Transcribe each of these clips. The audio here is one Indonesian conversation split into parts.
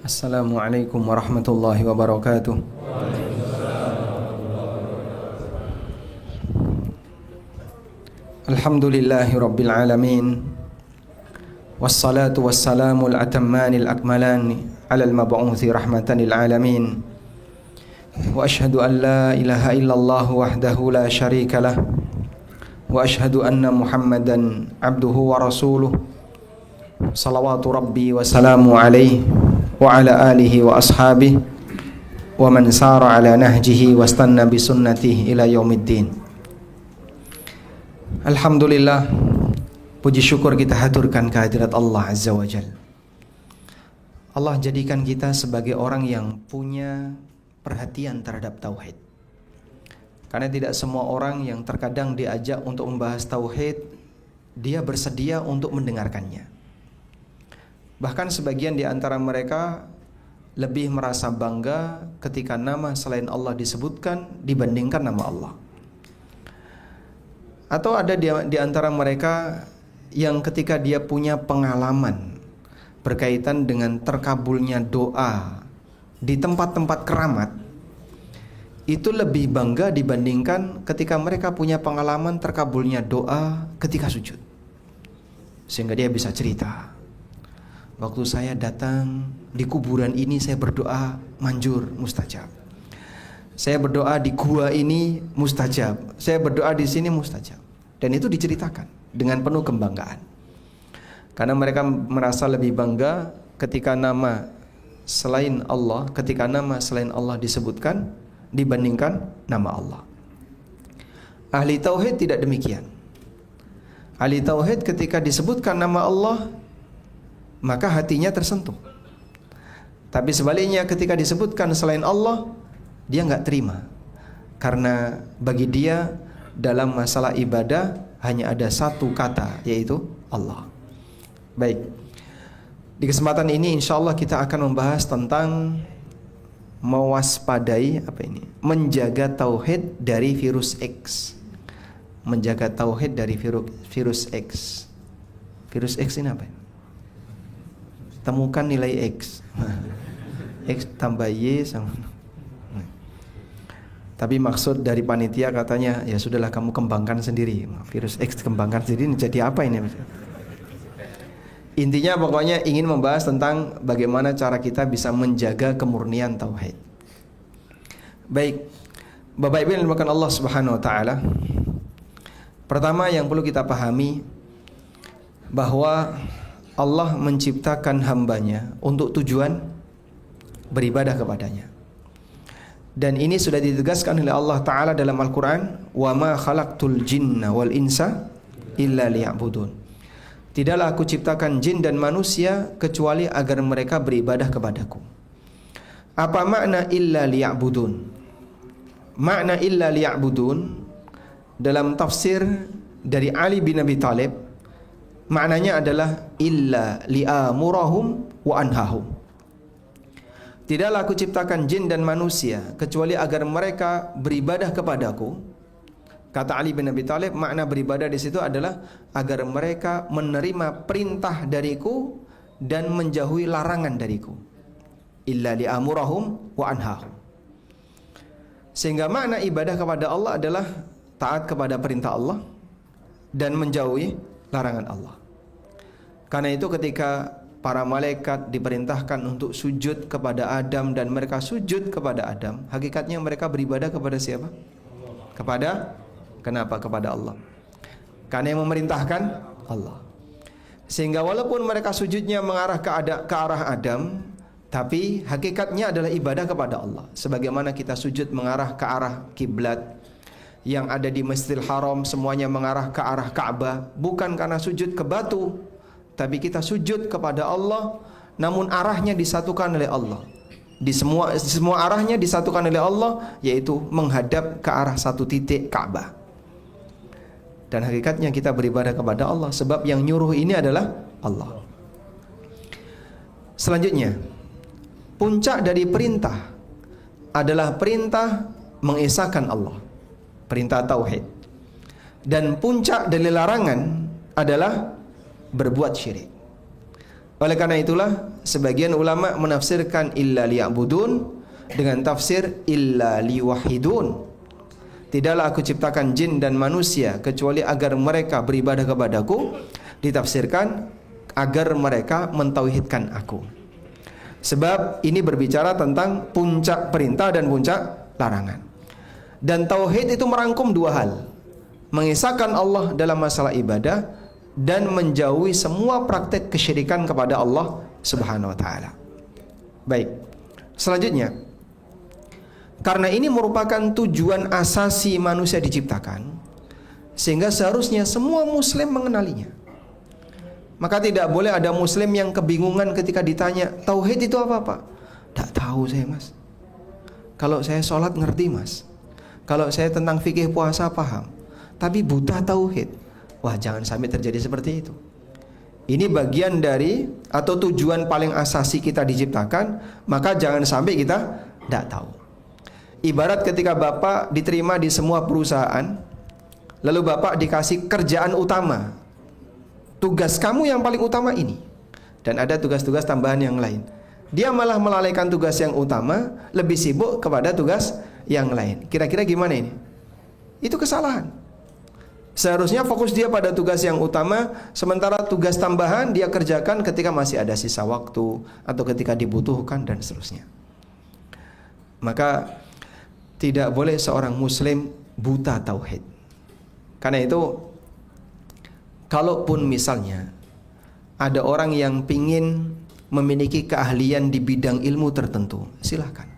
Assalamualaikum warahmatullahi wabarakatuh. Alhamdulillahi rabbil alamin. Wassalatu wassalamu al-atammani al-akmalani ala al-mab'uthi rahmatan lil alamin. Wa ashhadu an la ilaha illallah wahdahu la syarika lah. Wa ashhadu anna Muhammadan abduhu wa rasuluh. Salawatu rabbi wa salamu alaihi wa ala alihi wa ashabihi wa man sara ala nahjihi wa istanna bi sunnatihi ila yaumiddin. Alhamdulillah, puji syukur kita haturkan kehadirat Allah Azza wa Jalla. Allah jadikan kita sebagai orang yang punya perhatian terhadap tauhid. Karena tidak semua orang yang terkadang diajak untuk membahas tauhid, dia bersedia untuk mendengarkannya. Bahkan sebagian di antara mereka lebih merasa bangga ketika nama selain Allah disebutkan dibandingkan nama Allah. Atau ada di antara mereka yang ketika dia punya pengalaman berkaitan dengan terkabulnya doa di tempat-tempat keramat, itu lebih bangga dibandingkan ketika mereka punya pengalaman terkabulnya doa ketika sujud. Sehingga dia bisa cerita, waktu saya datang di kuburan ini saya berdoa manjur, mustajab. Saya berdoa di gua ini mustajab. Saya berdoa di sini mustajab. Dan itu diceritakan dengan penuh kebanggaan. Karena mereka merasa lebih bangga ketika nama selain Allah disebutkan dibandingkan nama Allah. Ahli tauhid tidak demikian. Ahli tauhid ketika disebutkan nama Allah, maka hatinya tersentuh. Tapi sebaliknya ketika disebutkan selain Allah, dia nggak terima. Karena bagi dia dalam masalah ibadah hanya ada satu kata, yaitu Allah. Baik, di kesempatan ini insya Allah kita akan membahas tentang mewaspadai menjaga tauhid dari virus X. Menjaga tauhid dari virus X. Virus X ini apa? Temukan nilai X. X tambah Y sama. Tapi maksud dari panitia katanya, ya sudahlah kamu kembangkan sendiri. Virus X kembangkan sendiri, jadi apa ini? Intinya pokoknya ingin membahas tentang bagaimana cara kita bisa menjaga kemurnian tauhid. Baik, Bapak Ibu yang dimuliakan Allah Subhanahu wa taala. Pertama yang perlu kita pahami bahwa Allah menciptakan hambanya untuk tujuan beribadah kepadanya. Dan ini sudah ditegaskan oleh Allah Ta'ala dalam Al-Quran, wa ma khalaqtul jinna wal insa illa liya'budun. Tidaklah aku ciptakan jin dan manusia kecuali agar mereka beribadah kepadaku. Apa makna illa liya'budun? Makna illa liya'budun dalam tafsir dari Ali bin Abi Thalib, maknanya adalah illa li'amurahum wa anhahum. Tidaklah aku ciptakan jin dan manusia kecuali agar mereka beribadah kepadaku. Kata Ali bin Abi Thalib, makna beribadah di situ adalah agar mereka menerima perintah dariku dan menjauhi larangan dariku. Illa li'amurahum wa anhahum. Sehingga makna ibadah kepada Allah adalah taat kepada perintah Allah dan menjauhi larangan Allah. Karena itu ketika para malaikat diperintahkan untuk sujud kepada Adam dan mereka sujud kepada Adam, hakikatnya mereka beribadah kepada siapa? Kenapa kepada Allah? Karena yang memerintahkan Allah. Sehingga walaupun mereka sujudnya mengarah ke arah Adam, tapi hakikatnya adalah ibadah kepada Allah. Sebagaimana kita sujud mengarah ke arah kiblat yang ada di Masjidil Haram, semuanya mengarah ke arah Ka'bah, bukan karena sujud ke batu, tapi kita sujud kepada Allah, namun arahnya disatukan oleh Allah. Di semua arahnya disatukan oleh Allah, yaitu menghadap ke arah satu titik Ka'bah. Dan hakikatnya kita beribadah kepada Allah, sebab yang nyuruh ini adalah Allah. Selanjutnya, puncak dari perintah adalah perintah mengesahkan Allah, perintah tauhid. Dan puncak dari larangan adalah berbuat syirik. Oleh karena itulah sebagian ulama menafsirkan illa liya'budun dengan tafsir illa liwahidun. Tidaklah aku ciptakan jin dan manusia kecuali agar mereka beribadah kepadaku, ditafsirkan agar mereka mentauhidkan aku. Sebab ini berbicara tentang puncak perintah dan puncak larangan. Dan tauhid itu merangkum dua hal: mengesahkan Allah dalam masalah ibadah dan menjauhi semua praktek kesyirikan kepada Allah Subhanahu wa taala. Baik. Selanjutnya, karena ini merupakan tujuan asasi manusia diciptakan, sehingga seharusnya semua muslim mengenalinya. Maka tidak boleh ada muslim yang kebingungan ketika ditanya, tauhid itu apa, Pak? Tak tahu saya, Mas. Kalau saya sholat ngerti, Mas. Kalau saya tentang fikih puasa paham, tapi buta tauhid. Wah, jangan sampai terjadi seperti itu. Ini bagian dari atau tujuan paling asasi kita diciptakan, maka jangan sampai kita tidak tahu. Ibarat ketika Bapak diterima di semua perusahaan, lalu Bapak dikasih kerjaan utama. Tugas kamu yang paling utama ini, dan ada tugas-tugas tambahan yang lain. Dia malah melalaikan tugas yang utama, lebih sibuk kepada tugas yang lain. Kira-kira gimana ini? Itu kesalahan. Seharusnya fokus dia pada tugas yang utama, sementara tugas tambahan dia kerjakan ketika masih ada sisa waktu atau ketika dibutuhkan dan seterusnya. Maka tidak boleh seorang muslim buta tauhid. Karena itu, kalaupun misalnya ada orang yang pingin memiliki keahlian di bidang ilmu tertentu, silahkan.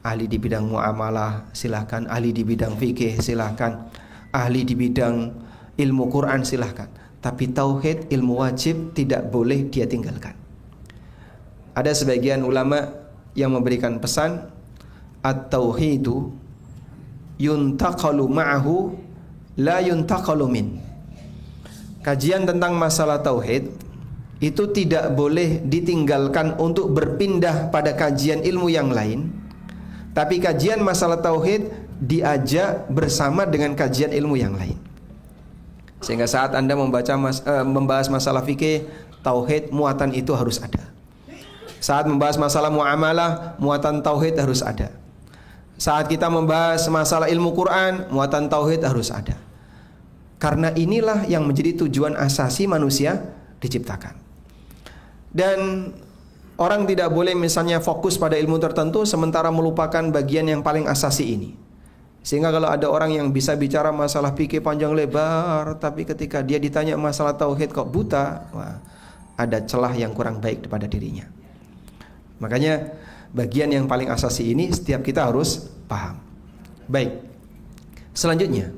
Ahli di bidang muamalah, silahkan. Ahli di bidang fikih, silahkan. Ahli di bidang ilmu Quran, silahkan. Tapi tauhid, ilmu wajib, tidak boleh dia tinggalkan. Ada sebagian ulama yang memberikan pesan, at-tauhidu yuntaqalu ma'ahu la yuntaqalu min. Kajian tentang masalah tauhid itu tidak boleh ditinggalkan untuk berpindah pada kajian ilmu yang lain, tapi kajian masalah tauhid diajak bersama dengan kajian ilmu yang lain. Sehingga saat Anda membahas masalah fikih, tauhid, muatan itu harus ada. Saat membahas masalah muamalah, muatan tauhid harus ada. Saat kita membahas masalah ilmu Quran, muatan tauhid harus ada. Karena inilah yang menjadi tujuan asasi manusia diciptakan. Dan orang tidak boleh misalnya fokus pada ilmu tertentu sementara melupakan bagian yang paling asasi ini. Sehingga kalau ada orang yang bisa bicara masalah fikih panjang lebar, tapi ketika dia ditanya masalah tauhid kok buta, wah, ada celah yang kurang baik pada dirinya. Makanya bagian yang paling asasi ini setiap kita harus paham. Baik. Selanjutnya,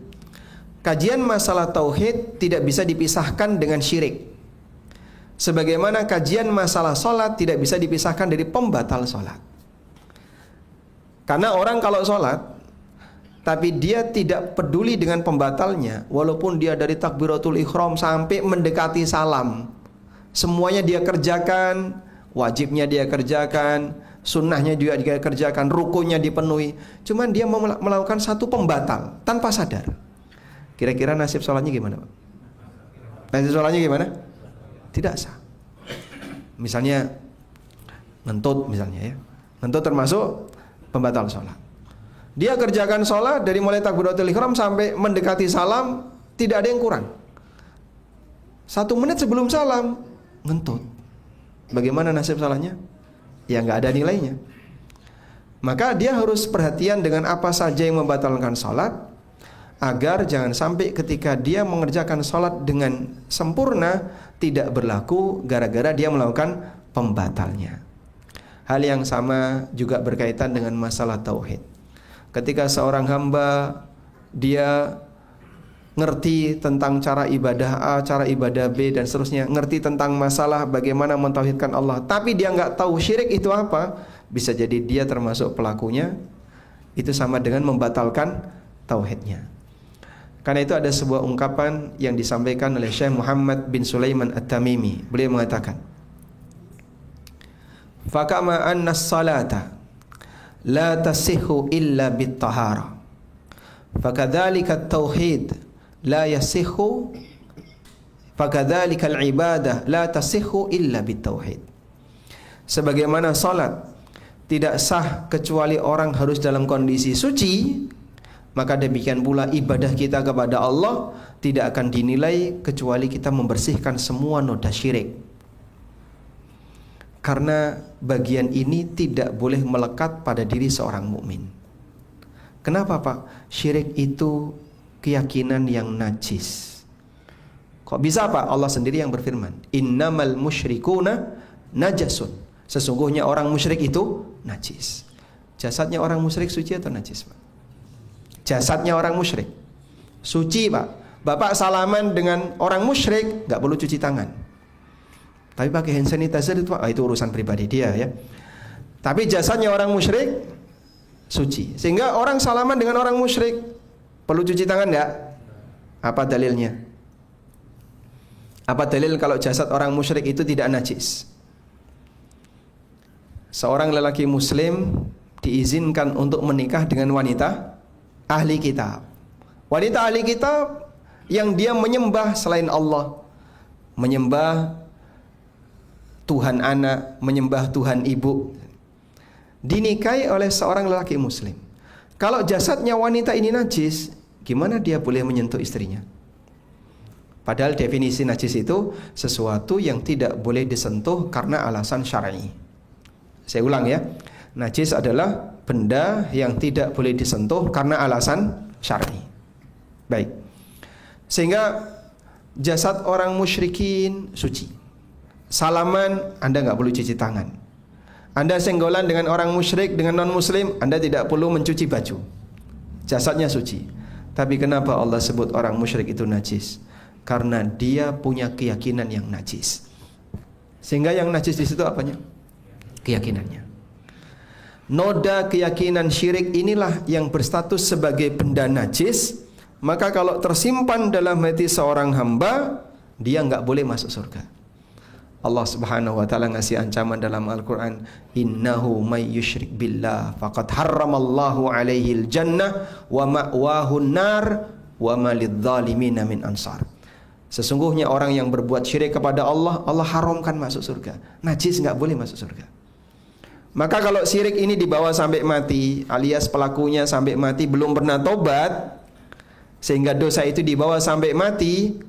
kajian masalah tauhid tidak bisa dipisahkan dengan syirik. Sebagaimana kajian masalah sholat tidak bisa dipisahkan dari pembatal sholat. Karena orang kalau sholat, tapi dia tidak peduli dengan pembatalnya, walaupun dia dari takbiratul ihram sampai mendekati salam, semuanya dia kerjakan, wajibnya dia kerjakan, sunnahnya juga dia kerjakan, rukunya dipenuhi, cuman dia melakukan satu pembatal tanpa sadar. Kira-kira nasib sholatnya gimana, Pak? Nasib sholatnya gimana? Tidak sah. Misalnya ngentut misalnya ya. Ngentut termasuk pembatal sholat. Dia kerjakan sholat dari mulai takbiratul ihram sampai mendekati salam, tidak ada yang kurang. 1 menit sebelum salam ngentut. Bagaimana nasib sholatnya? Ya nggak ada nilainya. Maka dia harus perhatian dengan apa saja yang membatalkan sholat, agar jangan sampai ketika dia mengerjakan sholat dengan sempurna tidak berlaku gara-gara dia melakukan pembatalnya. Hal yang sama juga berkaitan dengan masalah tauhid. Ketika seorang hamba dia ngerti tentang cara ibadah A, cara ibadah B dan seterusnya, ngerti tentang masalah bagaimana mentauhidkan Allah, tapi dia nggak tahu syirik itu apa, bisa jadi dia termasuk pelakunya. Itu sama dengan membatalkan tauhidnya. Karena itu ada sebuah ungkapan yang disampaikan oleh Syekh Muhammad bin Sulaiman At-Tamimi. Beliau mengatakan, "Fakama anna as-salata la tasihhu illa bit-tahara, fakadzalika at-tauhid la yasihhu fakadzalikal ibadah la tasihhu illa bitauhid. Sebagaimana salat tidak sah kecuali orang harus dalam kondisi suci, maka demikian pula ibadah kita kepada Allah tidak akan dinilai kecuali kita membersihkan semua noda syirik. Karena bagian ini tidak boleh melekat pada diri seorang mukmin. Kenapa, Pak? Syirik itu keyakinan yang najis. Kok bisa, Pak? Allah sendiri yang berfirman, innamal musyrikuna najasun. Sesungguhnya orang musyrik itu najis. Jasadnya orang musyrik suci atau najis, Pak? Jasadnya orang musyrik suci, Pak. Bapak salaman dengan orang musyrik nggak perlu cuci tangan, tapi pakai hand sanitizer itu, Pak, itu urusan pribadi dia ya. Tapi jasadnya orang musyrik suci, sehingga orang salaman dengan orang musyrik perlu cuci tangan nggak? Apa dalilnya? Apa dalil kalau jasad orang musyrik itu tidak najis? Seorang lelaki muslim diizinkan untuk menikah dengan wanita ahli kitab. Wanita ahli kitab yang dia menyembah selain Allah, menyembah Tuhan anak, menyembah Tuhan ibu, dinikahi oleh seorang lelaki muslim. Kalau jasadnya wanita ini najis, gimana dia boleh menyentuh istrinya? Padahal definisi najis itu sesuatu yang tidak boleh disentuh karena alasan syar'i. Saya ulang ya, najis adalah benda yang tidak boleh disentuh karena alasan syar'i. Baik, sehingga jasad orang musyrikin suci. Salaman, Anda nggak perlu cuci tangan. Anda senggolan dengan orang musyrik, dengan non muslim, Anda tidak perlu mencuci baju. Jasadnya suci. Tapi kenapa Allah sebut orang musyrik itu najis? Karena dia punya keyakinan yang najis. Sehingga yang najis di situ apanya? Keyakinannya. Noda keyakinan syirik inilah yang berstatus sebagai benda najis. Maka kalau tersimpan dalam hati seorang hamba, dia nggak boleh masuk surga. Allah Subhanahu wa taala ngasih ancaman dalam Al-Qur'an, innahu may yusyrik billah faqad harramallahu alaihil jannah wa ma'wahun nar wa ma lidzalimina min ansar. Sesungguhnya orang yang berbuat syirik kepada Allah, Allah haramkan masuk surga. Najis nggak boleh masuk surga. Maka kalau syirik ini dibawa sampai mati, alias pelakunya sampai mati belum pernah tobat, sehingga dosa itu dibawa sampai mati,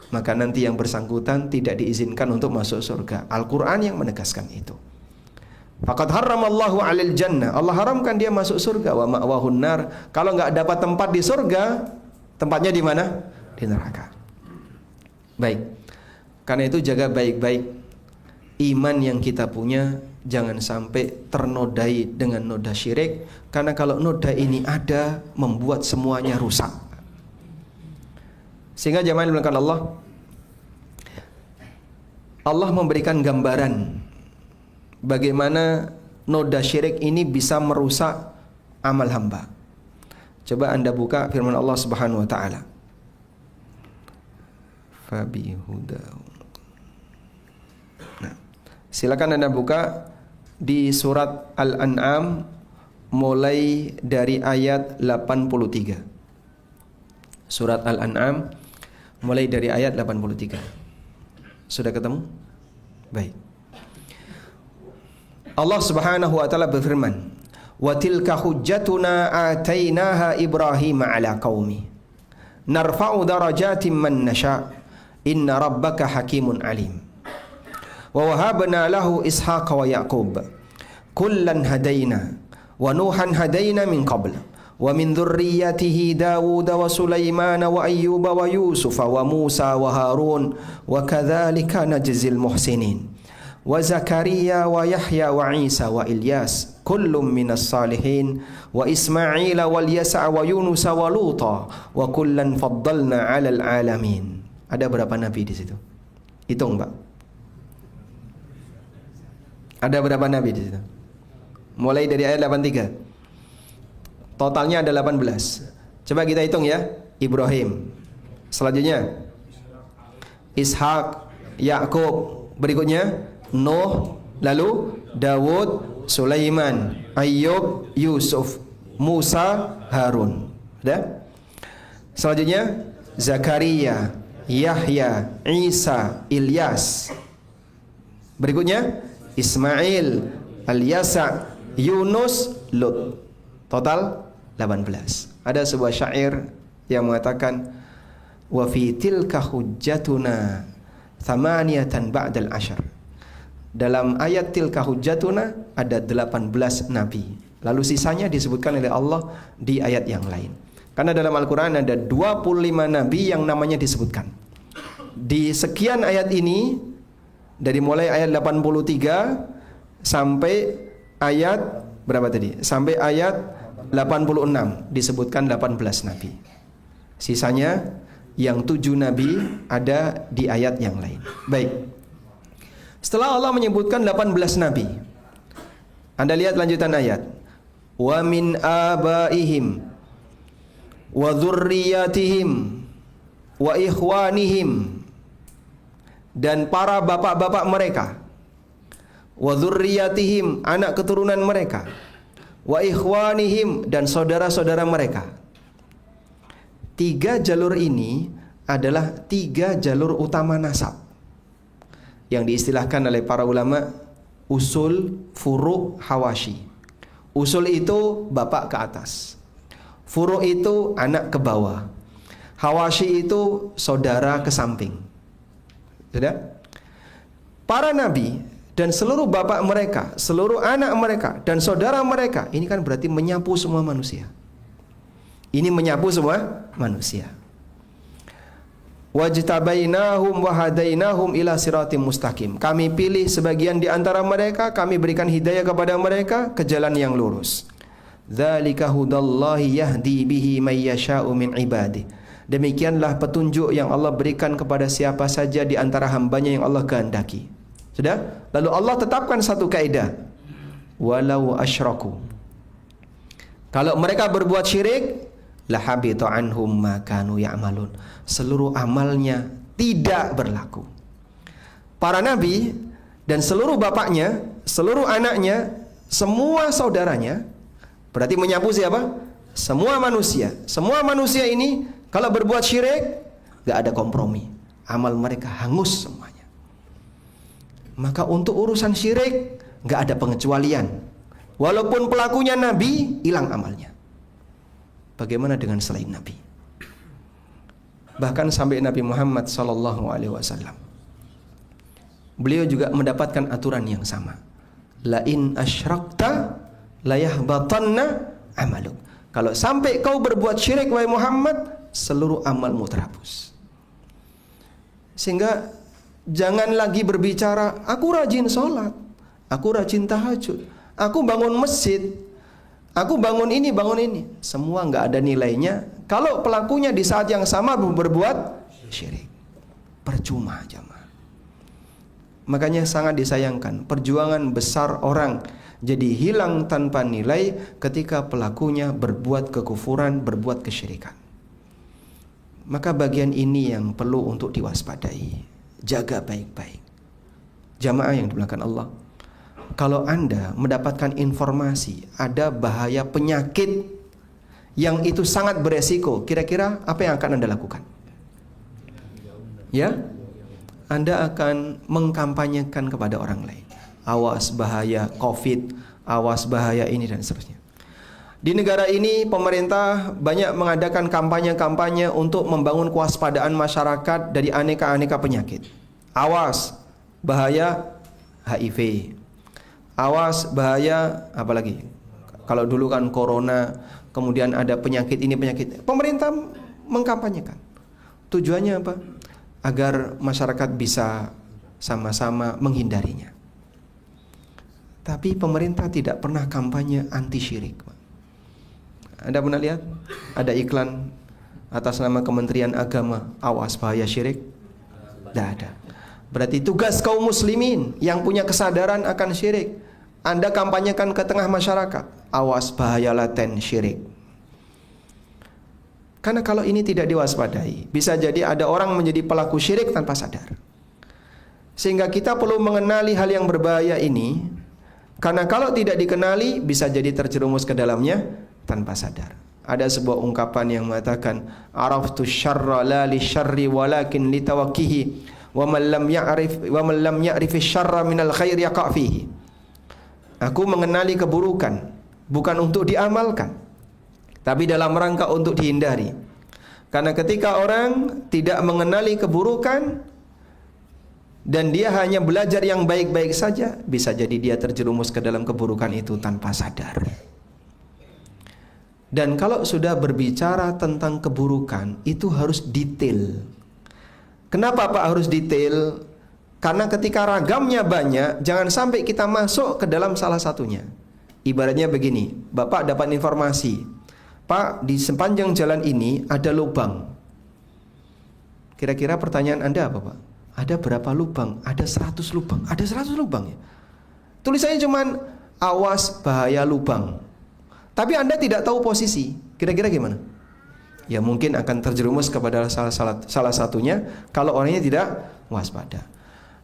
maka nanti yang bersangkutan tidak diizinkan untuk masuk surga. Al-Quran yang menegaskan itu. Faqad harramallahu 'alal jannah. Allah haramkan dia masuk surga. Wa ma'wahun nar. Kalau nggak dapat tempat di surga, tempatnya di mana? Di neraka. Baik. Karena itu jaga baik-baik iman yang kita punya, jangan sampai ternodai dengan noda syirik. Karena kalau noda ini ada, membuat semuanya rusak. Sehingga jemaah dimuliakan Allah, Allah memberikan gambaran bagaimana noda syirik ini bisa merusak amal hamba. Coba Anda buka firman Allah Subhanahu wa taala. Fabihudahu. Nah, silakan Anda buka di surat Al-An'am mulai dari ayat 83. Surat Al-An'am mulai dari ayat 83. Sudah ketemu? Baik. Allah Subhanahu wa taala berfirman, "Wa tilka hujjatuna atainaha Ibrahim 'ala qaumi. Narfa'u darajatin man nasha. Inna rabbaka hakimun alim. Wa wahabna lahu Ishaqa wa Yaqub. Kullan hadaina wa Nuhan hadaina min qabl. Wa min dzurriyyatihi Daud wa Sulaiman wa Ayyub wa Yusuf wa Musa wa Harun wa kadzalika najzil muhsinin wa Zakaria wa Yahya wa Isa wa Ilyas kullum minas salihin wa Ismail wal Yasa wa Yunus wa Luta wa kullan faddalna 'alal alamin." Ada berapa nabi di situ? Hitung, Pak. Ada berapa nabi di situ? Mulai dari ayat 83. Totalnya ada 18. Coba kita hitung ya. Ibrahim. Selanjutnya Ishak, Yakub. Berikutnya Nuh, lalu Daud, Sulaiman, Ayyub, Yusuf, Musa, Harun. Ada? Selanjutnya Zakaria, Yahya, Isa, Ilyas. Berikutnya Ismail, Al-Yasa, Yunus, Lut. Total 18. Ada sebuah syair yang mengatakan wa fi tilka hujjatuna thamaniyatan ba'dal asyar. Dalam ayat tilka hujjatuna ada 18 nabi. Lalu sisanya disebutkan oleh Allah di ayat yang lain. Karena dalam Al-Quran ada 25 nabi yang namanya disebutkan. Di sekian ayat ini, dari mulai ayat 83 sampai ayat berapa tadi? Sampai ayat 86 disebutkan 18 nabi. Sisanya yang 7 nabi ada di ayat yang lain. Baik. Setelah Allah menyebutkan 18 nabi, Anda lihat lanjutan ayat. Wa min abaihim wa dzurriyyatihim wa ikhwanihim, dan para bapak-bapak mereka, wa dzurriyyatihim, anak keturunan mereka, wa ikhwanihim, dan saudara-saudara mereka. 3 jalur ini adalah 3 jalur utama nasab yang diistilahkan oleh para ulama usul, furu', hawashi. Usul itu bapak ke atas, furu' itu anak ke bawah, hawashi itu saudara ke samping. Sudah? Para nabi dan seluruh bapak mereka, seluruh anak mereka dan saudara mereka, ini kan berarti menyapu semua manusia. Ini menyapu semua manusia. Wajtabainahum wa hadainahum ila siratim mustaqim. Kami pilih sebagian di antara mereka, kami berikan hidayah kepada mereka ke jalan yang lurus. Dzalika hudallahi yahdi bihi may yasha'u min ibadihi. Demikianlah petunjuk yang Allah berikan kepada siapa saja di antara hambanya yang Allah kehendaki. Sudah? Lalu Allah tetapkan satu kaidah. Walau asyraku. Kalau mereka berbuat syirik, lahabita anhum ma kanu ya'malun. Seluruh amalnya tidak berlaku. Para nabi dan seluruh bapaknya, seluruh anaknya, semua saudaranya, berarti menyapu siapa? Semua manusia. Semua manusia ini kalau berbuat syirik, gak ada kompromi. Amal mereka hangus semuanya. Maka untuk urusan syirik gak ada pengecualian. Walaupun pelakunya nabi, hilang amalnya. Bagaimana dengan selain nabi? Bahkan sampai Nabi Muhammad SAW, beliau juga mendapatkan aturan yang sama. La in asyrakta la yahbatanna amaluk. Kalau sampai kau berbuat syirik wahai Muhammad, seluruh amalmu terhapus. Sehingga jangan lagi berbicara, aku rajin sholat, aku rajin tahajud, aku bangun masjid, aku bangun ini, bangun ini. Semua nggak ada nilainya kalau pelakunya di saat yang sama berbuat syirik. Percuma jemaah. Makanya sangat disayangkan perjuangan besar orang jadi hilang tanpa nilai ketika pelakunya berbuat kekufuran, berbuat kesyirikan. Maka bagian ini yang perlu untuk diwaspadai. Jaga baik-baik. Jamaah yang dimuliakan Allah, kalau Anda mendapatkan informasi ada bahaya penyakit yang itu sangat beresiko, kira-kira apa yang akan Anda lakukan? Ya, Anda akan mengkampanyekan kepada orang lain. Awas bahaya COVID, awas bahaya ini dan seterusnya. Di negara ini pemerintah banyak mengadakan kampanye-kampanye untuk membangun kewaspadaan masyarakat dari aneka-aneka penyakit. Awas bahaya HIV. Awas bahaya apalagi? Kalau dulu kan corona, kemudian ada penyakit ini penyakit. Pemerintah mengkampanyekan. Tujuannya apa? Agar masyarakat bisa sama-sama menghindarinya. Tapi pemerintah tidak pernah kampanye anti syirik. Anda pernah lihat ada iklan atas nama Kementerian Agama, awas bahaya syirik? Tidak ada. Berarti tugas kaum muslimin yang punya kesadaran akan syirik, Anda kampanyekan ke tengah masyarakat, awas bahaya laten syirik. Karena kalau ini tidak diwaspadai, bisa jadi ada orang menjadi pelaku syirik tanpa sadar. Sehingga kita perlu mengenali hal yang berbahaya ini, karena kalau tidak dikenali bisa jadi terjerumus ke dalamnya tanpa sadar. Ada sebuah ungkapan yang mengatakan, araftu syarra la li syarri walakin li tawakkihi wa man lam ya'rif syarra minal khair yaqa' fihi. Aku mengenali keburukan bukan untuk diamalkan, tapi dalam rangka untuk dihindari. Karena ketika orang tidak mengenali keburukan dan dia hanya belajar yang baik-baik saja, bisa jadi dia terjerumus ke dalam keburukan itu tanpa sadar. Dan kalau sudah berbicara tentang keburukan, itu harus detail. Kenapa Pak harus detail? Karena ketika ragamnya banyak, jangan sampai kita masuk ke dalam salah satunya. Ibaratnya begini, Bapak dapat informasi, Pak, di sepanjang jalan ini ada lubang. Kira-kira pertanyaan Anda apa Pak? Ada berapa lubang? Ada 100 lubang. Ada 100 lubang ya? Tulisannya cuman, awas bahaya lubang. Tapi Anda tidak tahu posisi. Kira-kira gimana? Ya mungkin akan terjerumus kepada salah satunya kalau orangnya tidak waspada.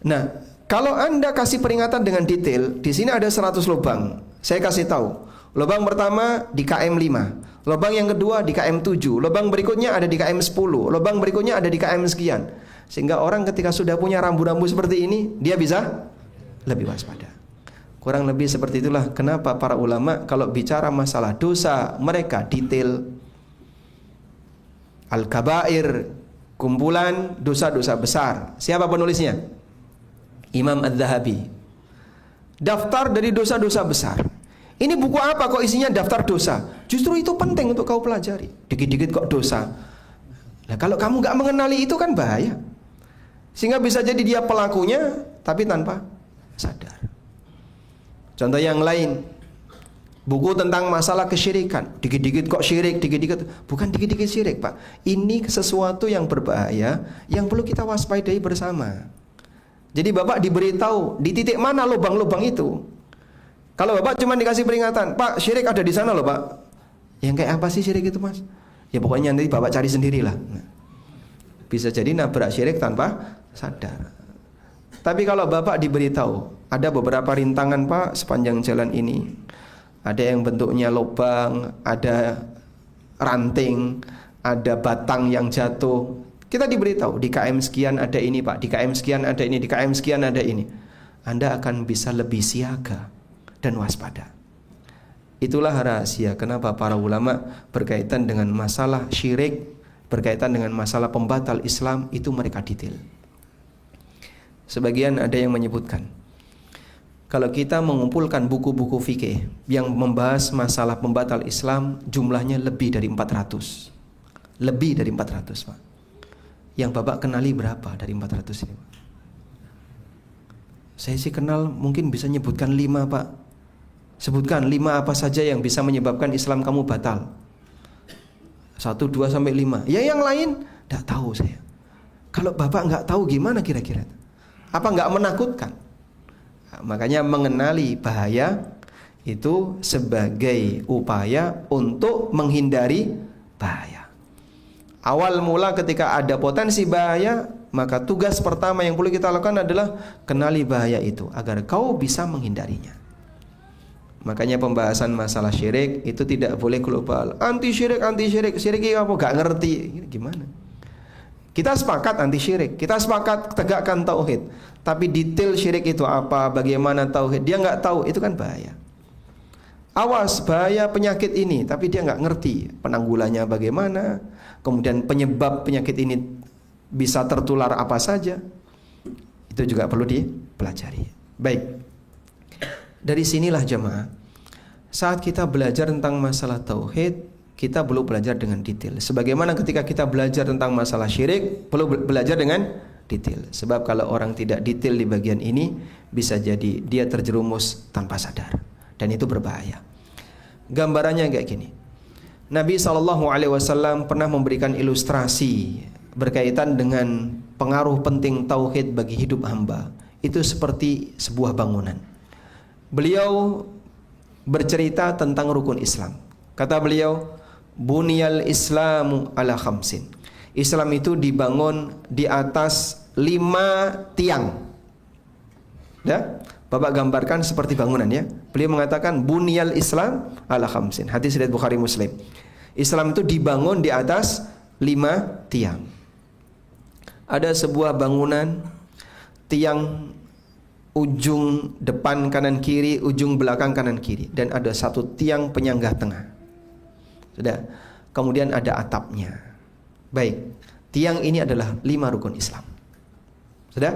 Nah, kalau Anda kasih peringatan dengan detail, di sini ada 100 lubang. Saya kasih tahu. Lubang pertama di KM 5, lubang yang kedua di KM 7, lubang berikutnya ada di KM 10, lubang berikutnya ada di KM sekian. Sehingga orang ketika sudah punya rambu-rambu seperti ini, dia bisa lebih waspada. Kurang lebih seperti itulah kenapa para ulama kalau bicara masalah dosa, mereka detail. Al-Kabair, kumpulan dosa-dosa besar. Siapa penulisnya? Imam Adz-Dzahabi. Daftar dari dosa-dosa besar. Ini buku apa kok isinya daftar dosa? Justru itu penting untuk kau pelajari. Dikit-dikit kok dosa. Nah kalau kamu gak mengenali itu kan bahaya. Sehingga bisa jadi dia pelakunya tapi tanpa sadar. Contoh yang lain, buku tentang masalah kesyirikan. Dikit-dikit kok syirik, dikit-dikit. Bukan dikit-dikit syirik Pak. Ini sesuatu yang berbahaya yang perlu kita waspadai bersama. Jadi Bapak diberitahu di titik mana lubang-lubang itu. Kalau Bapak cuma dikasih peringatan, Pak syirik ada di sana loh Pak. Yang kayak apa sih syirik itu Mas? Ya pokoknya nanti Bapak cari sendirilah. Nah, bisa jadi nabrak syirik tanpa sadar. Tapi kalau Bapak diberitahu, ada beberapa rintangan Pak sepanjang jalan ini. Ada yang bentuknya lubang, ada ranting, ada batang yang jatuh. Kita diberitahu, di KM sekian ada ini Pak, di KM sekian ada ini, di KM sekian ada ini. Anda akan bisa lebih siaga dan waspada. Itulah rahasia kenapa para ulama berkaitan dengan masalah syirik, berkaitan dengan masalah pembatal Islam, itu mereka detail. Sebagian ada yang menyebutkan, kalau kita mengumpulkan buku-buku fikih yang membahas masalah pembatal Islam, jumlahnya lebih dari 400. Lebih dari 400 Pak. Yang Bapak kenali berapa dari 400 ini Pak? Saya sih kenal mungkin bisa nyebutkan 5 Pak. Sebutkan 5 apa saja yang bisa menyebabkan Islam kamu batal. 1, 2 sampai 5. Ya yang lain tidak tahu saya. Kalau Bapak nggak tahu gimana kira-kira? Apa nggak menakutkan? Nah, makanya mengenali bahaya itu sebagai upaya untuk menghindari bahaya. Awal mula ketika ada potensi bahaya, maka tugas pertama yang perlu kita lakukan adalah kenali bahaya itu agar kau bisa menghindarinya. Makanya pembahasan masalah syirik itu tidak boleh global. Anti syirik, syirik apa? Gak ngerti. Gimana? Kita sepakat anti syirik, kita sepakat tegakkan tauhid. Tapi detail syirik itu apa, bagaimana tauhid, dia nggak tahu, itu kan bahaya. Awas bahaya penyakit ini, tapi dia nggak ngerti penanggulannya bagaimana, kemudian penyebab penyakit ini bisa tertular apa saja. Itu juga perlu dipelajari. Baik. Dari sinilah jemaah, saat kita belajar tentang masalah tauhid, kita perlu belajar dengan detail. Sebagaimana ketika kita belajar tentang masalah syirik, perlu belajar dengan detail. Sebab kalau orang tidak detail di bagian ini, bisa jadi dia terjerumus tanpa sadar. Dan itu berbahaya. Gambarannya kayak gini. Nabi SAW pernah memberikan ilustrasi berkaitan dengan pengaruh penting tauhid bagi hidup hamba. Itu seperti sebuah bangunan. Beliau bercerita tentang rukun Islam. Kata beliau, Bunyal Islamu ala khamsin. Islam itu dibangun di atas 5 tiang. Ya, Bapak gambarkan seperti bangunan ya. Beliau mengatakan Bunyal Islam ala khamsin. Hadis riwayat Bukhari Muslim. Islam itu dibangun di atas 5 tiang. Ada sebuah bangunan, tiang ujung depan kanan kiri, ujung belakang kanan kiri, dan ada satu tiang penyangga tengah. Sudah. Kemudian ada atapnya. Baik. Tiang ini adalah 5 rukun Islam. Sudah?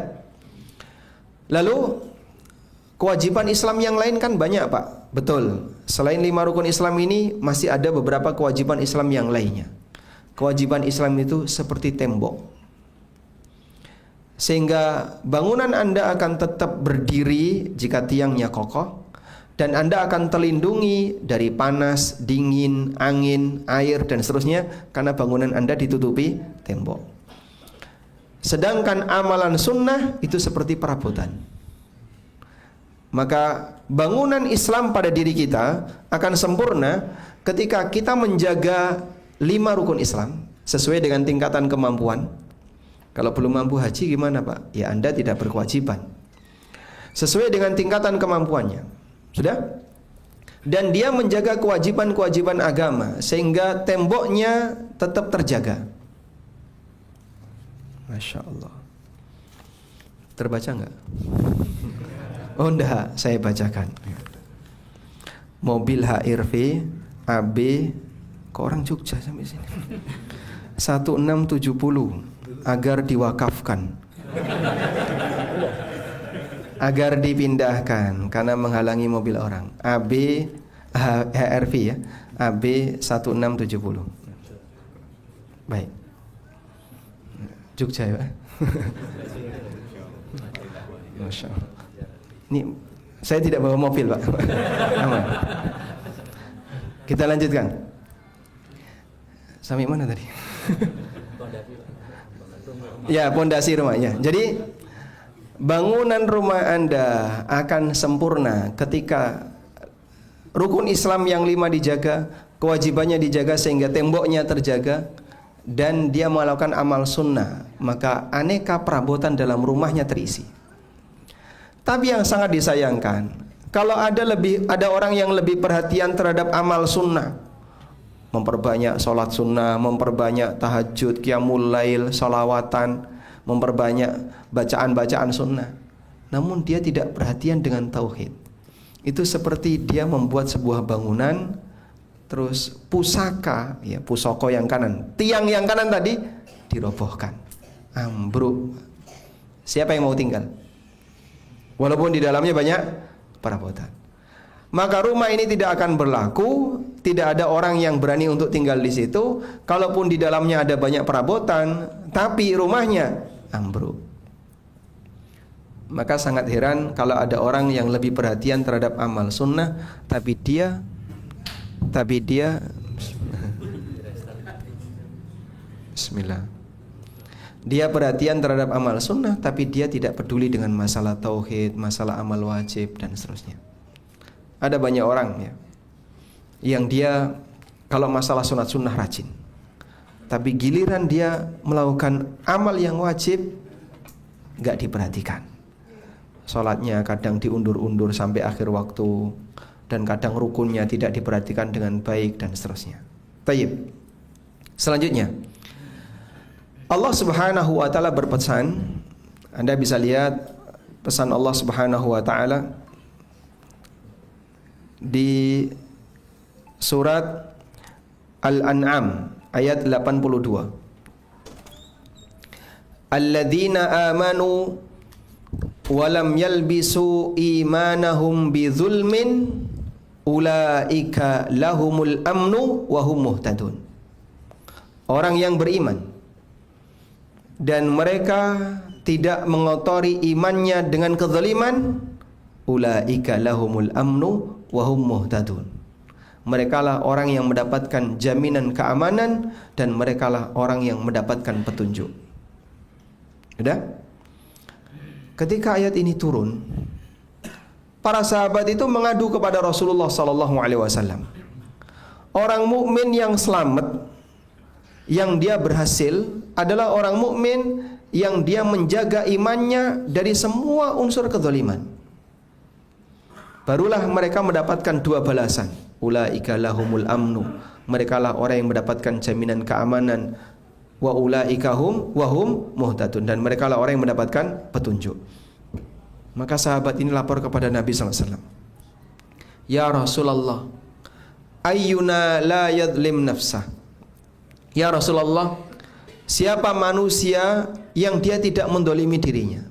Lalu kewajiban Islam yang lain kan banyak, Pak. Betul. Selain 5 rukun Islam ini masih ada beberapa kewajiban Islam yang lainnya. Kewajiban Islam itu seperti tembok, sehingga bangunan Anda akan tetap berdiri jika tiangnya kokoh, dan Anda akan terlindungi dari panas, dingin, angin, air, dan seterusnya, karena bangunan Anda ditutupi tembok. Sedangkan amalan sunnah itu seperti perabotan. Maka bangunan Islam pada diri kita akan sempurna ketika kita menjaga 5 rukun Islam sesuai dengan tingkatan kemampuan. Kalau belum mampu haji gimana, Pak? Ya Anda tidak berkewajiban. Sesuai dengan tingkatan kemampuannya. Sudah? Dan dia menjaga kewajiban-kewajiban agama sehingga temboknya tetap terjaga. Masya Allah. Terbaca enggak? Oh enggak, saya bacakan. Mobil HRV AB, kok orang Jogja sampai sini? 1670 agar diwakafkan, agar dipindahkan karena menghalangi mobil orang. AB HRV ya, AB 1670. Baik. Jogja ya. Masya Allah. Ini saya tidak bawa mobil, Pak. Aman. Kita lanjutkan. Sampai mana tadi? Ya, pondasi rumahnya. Jadi bangunan rumah Anda akan sempurna ketika rukun Islam yang 5 dijaga, kewajibannya dijaga sehingga temboknya terjaga, dan dia melakukan amal sunnah, maka aneka perabotan dalam rumahnya terisi. Tapi yang sangat disayangkan, kalau ada orang yang lebih perhatian terhadap amal sunnah, memperbanyak sholat sunnah, memperbanyak tahajud, qiyamul lail, sholawatan, memperbanyak bacaan-bacaan sunnah, namun dia tidak perhatian dengan tauhid. Itu seperti dia membuat sebuah bangunan, terus pusaka, ya pusoko yang kanan, tiang yang kanan tadi dirobohkan, ambruk. Siapa yang mau tinggal? Walaupun di dalamnya banyak perabotan. Maka rumah ini tidak akan berlaku, tidak ada orang yang berani untuk tinggal di situ. Kalaupun di dalamnya ada banyak perabotan, tapi rumahnya ambruk. Maka sangat heran kalau ada orang yang lebih perhatian terhadap amal sunnah, tapi dia Bismillah. Dia perhatian terhadap amal sunnah, tapi dia tidak peduli dengan masalah tauhid, masalah amal wajib, dan seterusnya. Ada banyak orang ya, yang dia kalau masalah sunat sunnah rajin, tapi giliran dia melakukan amal yang wajib gak diperhatikan. Sholatnya kadang diundur-undur sampai akhir waktu, dan kadang rukunnya tidak diperhatikan dengan baik, dan seterusnya. Tayyib. Selanjutnya, Allah Subhanahu wa taala berpesan. Anda bisa lihat pesan Allah Subhanahu wa taala di surat Al-An'am ayat 82. Alladzina amanu wa lam yalbisu imanahum bidzulmin ulaika lahumul amnu wa hum muhtadun. Orang yang beriman dan mereka tidak mengotori imannya dengan kezaliman, ulaika lahumul amnu wa hum muhtadun. Merekalah orang yang mendapatkan jaminan keamanan, dan merekalah orang yang mendapatkan petunjuk. Sudah? Ketika ayat ini turun, para sahabat itu mengadu kepada Rasulullah sallallahu alaihi wasallam. Orang mukmin yang selamat, yang dia berhasil, adalah orang mukmin yang dia menjaga imannya dari semua unsur kezaliman. Barulah mereka mendapatkan dua balasan. Ulaika lahumul amnu. merekalah orang yang mendapatkan jaminan keamanan. Wa ulaika hum wa hum muhtadun, dan merekalah orang yang mendapatkan petunjuk. Maka sahabat ini lapor kepada Nabi SAW. Ya Rasulullah, ayyuna la yadlim nafsah. Ya Rasulullah, siapa manusia yang dia tidak mendolimi dirinya?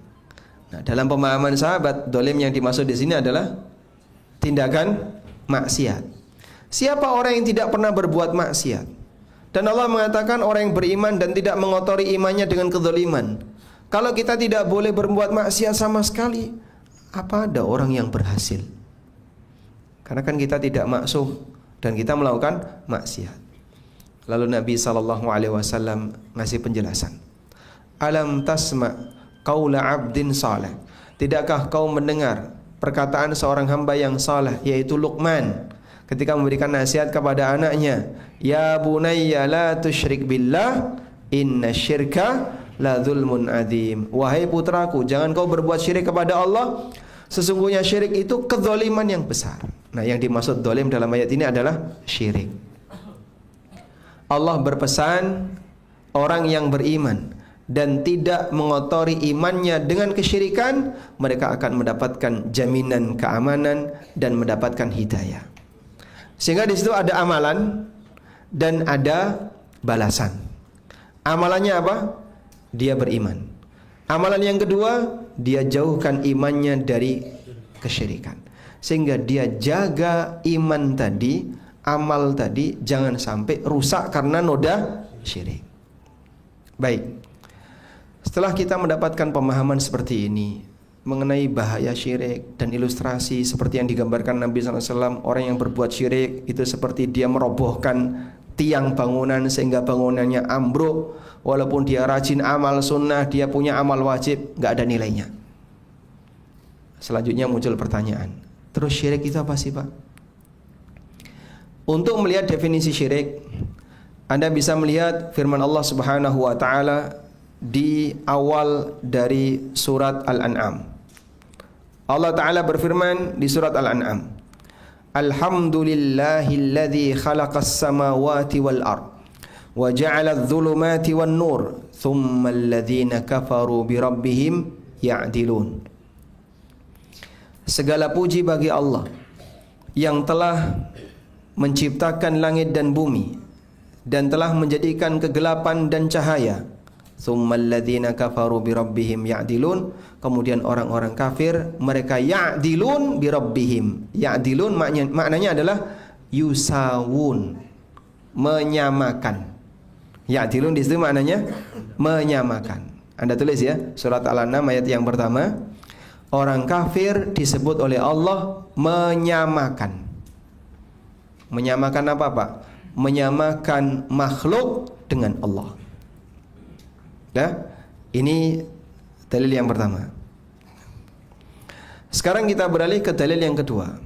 Nah, dalam pemahaman sahabat, dolim yang dimaksud di sini adalah tindakan maksiat. Siapa orang yang tidak pernah berbuat maksiat? Dan Allah mengatakan orang yang beriman dan tidak mengotori imannya dengan kezaliman. Kalau kita tidak boleh berbuat maksiat sama sekali, apa ada orang yang berhasil? Karena kan kita tidak maksum dan kita melakukan maksiat. Lalu Nabi SAW ngasih penjelasan. Alam tasma' qaula abdin saleh. Tidakkah kau mendengar perkataan seorang hamba yang saleh, yaitu Luqman, ketika memberikan nasihat kepada anaknya, ya bunayya la tusyrik billah inna syirka la dzulmun adzim. Wahai putraku, jangan kau berbuat syirik kepada Allah, sesungguhnya syirik itu kezaliman yang besar. Nah, yang dimaksud zalim dalam ayat ini adalah syirik. Allah berpesan orang yang beriman dan tidak mengotori imannya dengan kesyirikan, mereka akan mendapatkan jaminan keamanan dan mendapatkan hidayah. Sehingga di situ ada amalan dan ada balasan. Amalannya apa? Dia beriman. Amalan yang kedua, dia jauhkan imannya dari kesyirikan. Sehingga dia jaga iman tadi, amal tadi jangan sampai rusak karena noda syirik. Baik. Setelah kita mendapatkan pemahaman seperti ini mengenai bahaya syirik dan ilustrasi seperti yang digambarkan Nabi SAW, orang yang berbuat syirik itu seperti dia merobohkan tiang bangunan sehingga bangunannya ambruk. Walaupun dia rajin amal sunnah, dia punya amal wajib, gak ada nilainya. Selanjutnya muncul pertanyaan, terus syirik itu apa sih Pak? Untuk melihat definisi syirik, Anda bisa melihat firman Allah Subhanahu wa Ta'ala di awal dari surat Al-An'am. Allah Ta'ala berfirman di surat Al-An'am, Alhamdulillahilladzi khalaqas samawati wal ard wa ja'ala adh-dhulumati wan nur thumma alladhina kafaru bi rabbihim ya'dilun. Segala puji bagi Allah yang telah menciptakan langit dan bumi dan telah menjadikan kegelapan dan cahaya. Tsummal ladzina kafaru bi rabbihim ya'dilun. Kemudian orang-orang kafir mereka ya'dilun bi rabbihim. Ya'dilun maknanya adalah yusawun, menyamakan. Ya'dilun di situ maknanya menyamakan. Anda tulis ya, surat Al-An'am ayat yang pertama. Orang kafir disebut oleh Allah menyamakan. Menyamakan apa Pak? Menyamakan makhluk dengan Allah. Ya, ini dalil yang pertama. Sekarang kita beralih ke dalil yang kedua.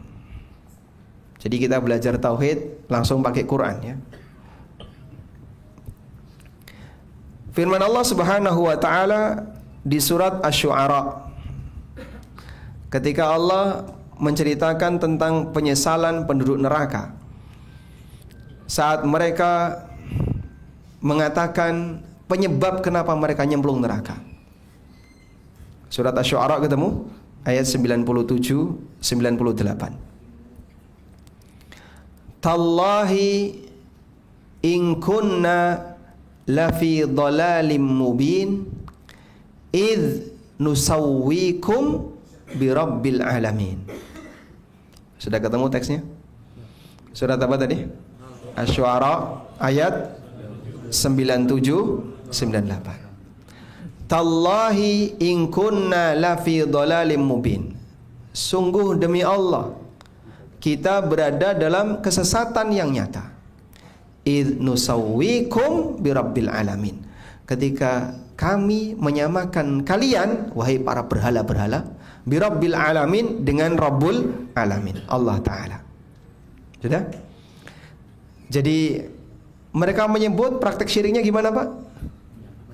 Jadi kita belajar tauhid langsung pakai Quran ya. Firman Allah Subhanahu wa Ta'ala di surat Asy-Syu'ara, ketika Allah menceritakan tentang penyesalan penduduk neraka saat mereka mengatakan penyebab kenapa mereka nyemplung neraka. Surat Asy-Syu'ara ketemu ayat 97-98. Tallahi in kunna lafi dhalalim mubin idh nusawwikum birabbil alamin. Sudah ketemu teksnya? Surat apa tadi? Asy-Syu'ara ayat 97-98. Tallahi in kunna lafi dhalalim mubin. Sungguh demi Allah, kita berada dalam kesesatan yang nyata. Idh nusawwikum birabbil alamin. Ketika kami menyamakan kalian, wahai para berhala-berhala, birabbil alamin, dengan Rabbul alamin, Allah Ta'ala. Sudah? Jadi mereka menyebut praktek syiriknya gimana Pak?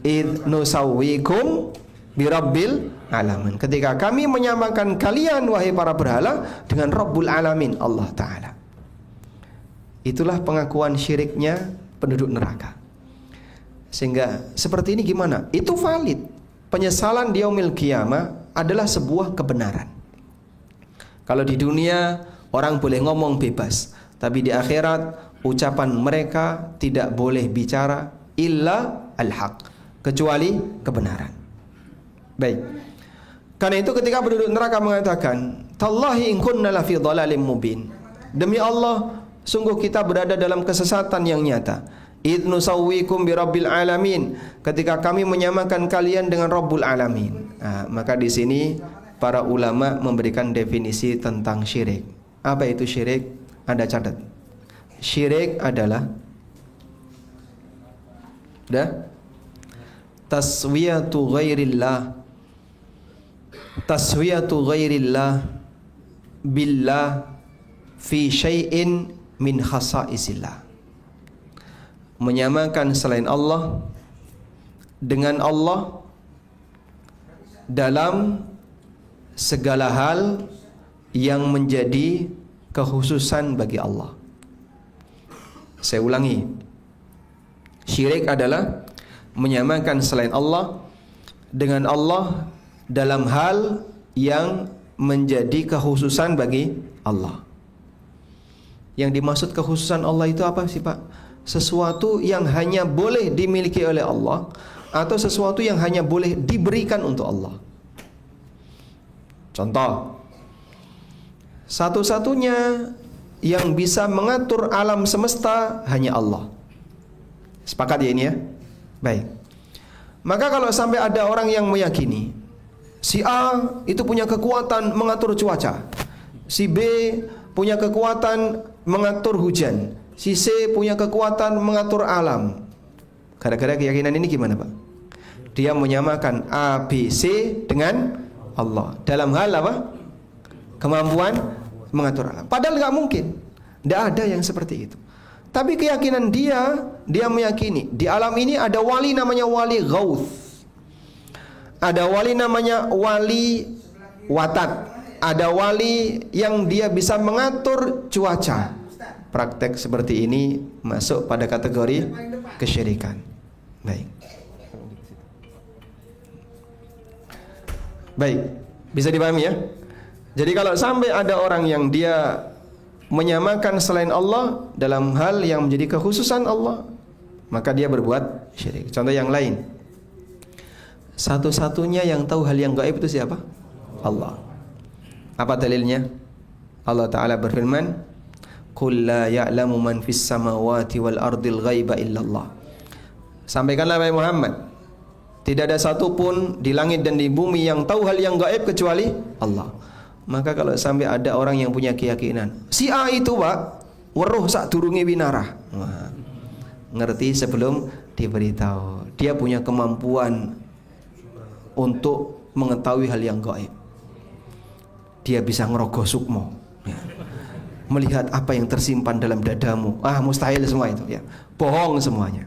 Idh nusawwikum birabbil alamin. Ketika kami menyamakan kalian wahai para berhala dengan Rabbul alamin, Allah Ta'ala. itulah pengakuan syiriknya penduduk neraka. Sehingga seperti ini gimana? Itu valid. Penyesalan di yaumil qiyamah adalah sebuah kebenaran. Kalau di dunia orang boleh ngomong bebas, tapi di akhirat ucapan mereka tidak boleh bicara illa al-haq, kecuali kebenaran. Baik. Karena itu ketika penduduk neraka mengatakan, "Tallahi in kunna lafi dhalalim mubin." Demi Allah, sungguh kita berada dalam kesesatan yang nyata. "Idz nusawwikum bi rabbil alamin." Ketika kami menyamakan kalian dengan Rabbul Alamin. Nah, maka di sini para ulama memberikan definisi tentang syirik. Apa itu syirik? Anda catat. Syirik adalah taswiyatu ghairillah billah fi syai'in min khasaisillah. Menyamakan selain Allah dengan Allah dalam segala hal yang menjadi kekhususan bagi Allah. Saya ulangi. Syirik adalah menyamakan selain Allah dengan Allah dalam hal yang menjadi kekhususan bagi Allah. Yang dimaksud kekhususan Allah itu apa sih Pak? Sesuatu yang hanya boleh dimiliki oleh Allah, atau sesuatu yang hanya boleh diberikan untuk Allah. Contoh, satu-satunya yang bisa mengatur alam semesta hanya Allah. Sepakat ya ini ya? Baik. Maka kalau sampai ada orang yang meyakini si A itu punya kekuatan mengatur cuaca, si B punya kekuatan mengatur hujan, si C punya kekuatan mengatur alam. Gara-gara keyakinan ini gimana Pak? Dia menyamakan A, B, C dengan Allah dalam hal apa? Kemampuan mengatur alam. Padahal nggak mungkin. Tidak ada yang seperti itu. Tapi keyakinan dia meyakini di alam ini ada wali namanya wali Ghauth, ada wali namanya wali Watat, ada wali yang dia bisa mengatur cuaca. Praktek seperti ini masuk pada kategori kesyirikan. Baik. Baik, bisa dipahami ya? Jadi kalau sampai ada orang yang dia menyamakan selain Allah dalam hal yang menjadi kekhususan Allah, maka dia berbuat syirik. Contoh yang lain, satu-satunya yang tahu hal yang gaib itu siapa? Allah. Apa dalilnya? Allah Ta'ala berfirman, "Qul la ya'lamu man fis samawati wal ardil ghaiba illallah." Sampaikanlah wahai Muhammad, tidak ada satupun di langit dan di bumi yang tahu hal yang gaib kecuali Allah. Maka kalau sampai ada orang yang punya keyakinan si A itu Pak weruh sak durunge winarah, wah, ngerti sebelum diberitahu. Dia punya kemampuan untuk mengetahui hal yang gaib. Dia bisa ngerogoh sukmo, ya, melihat apa yang tersimpan dalam dadamu. Mustahil semua itu ya, bohong semuanya.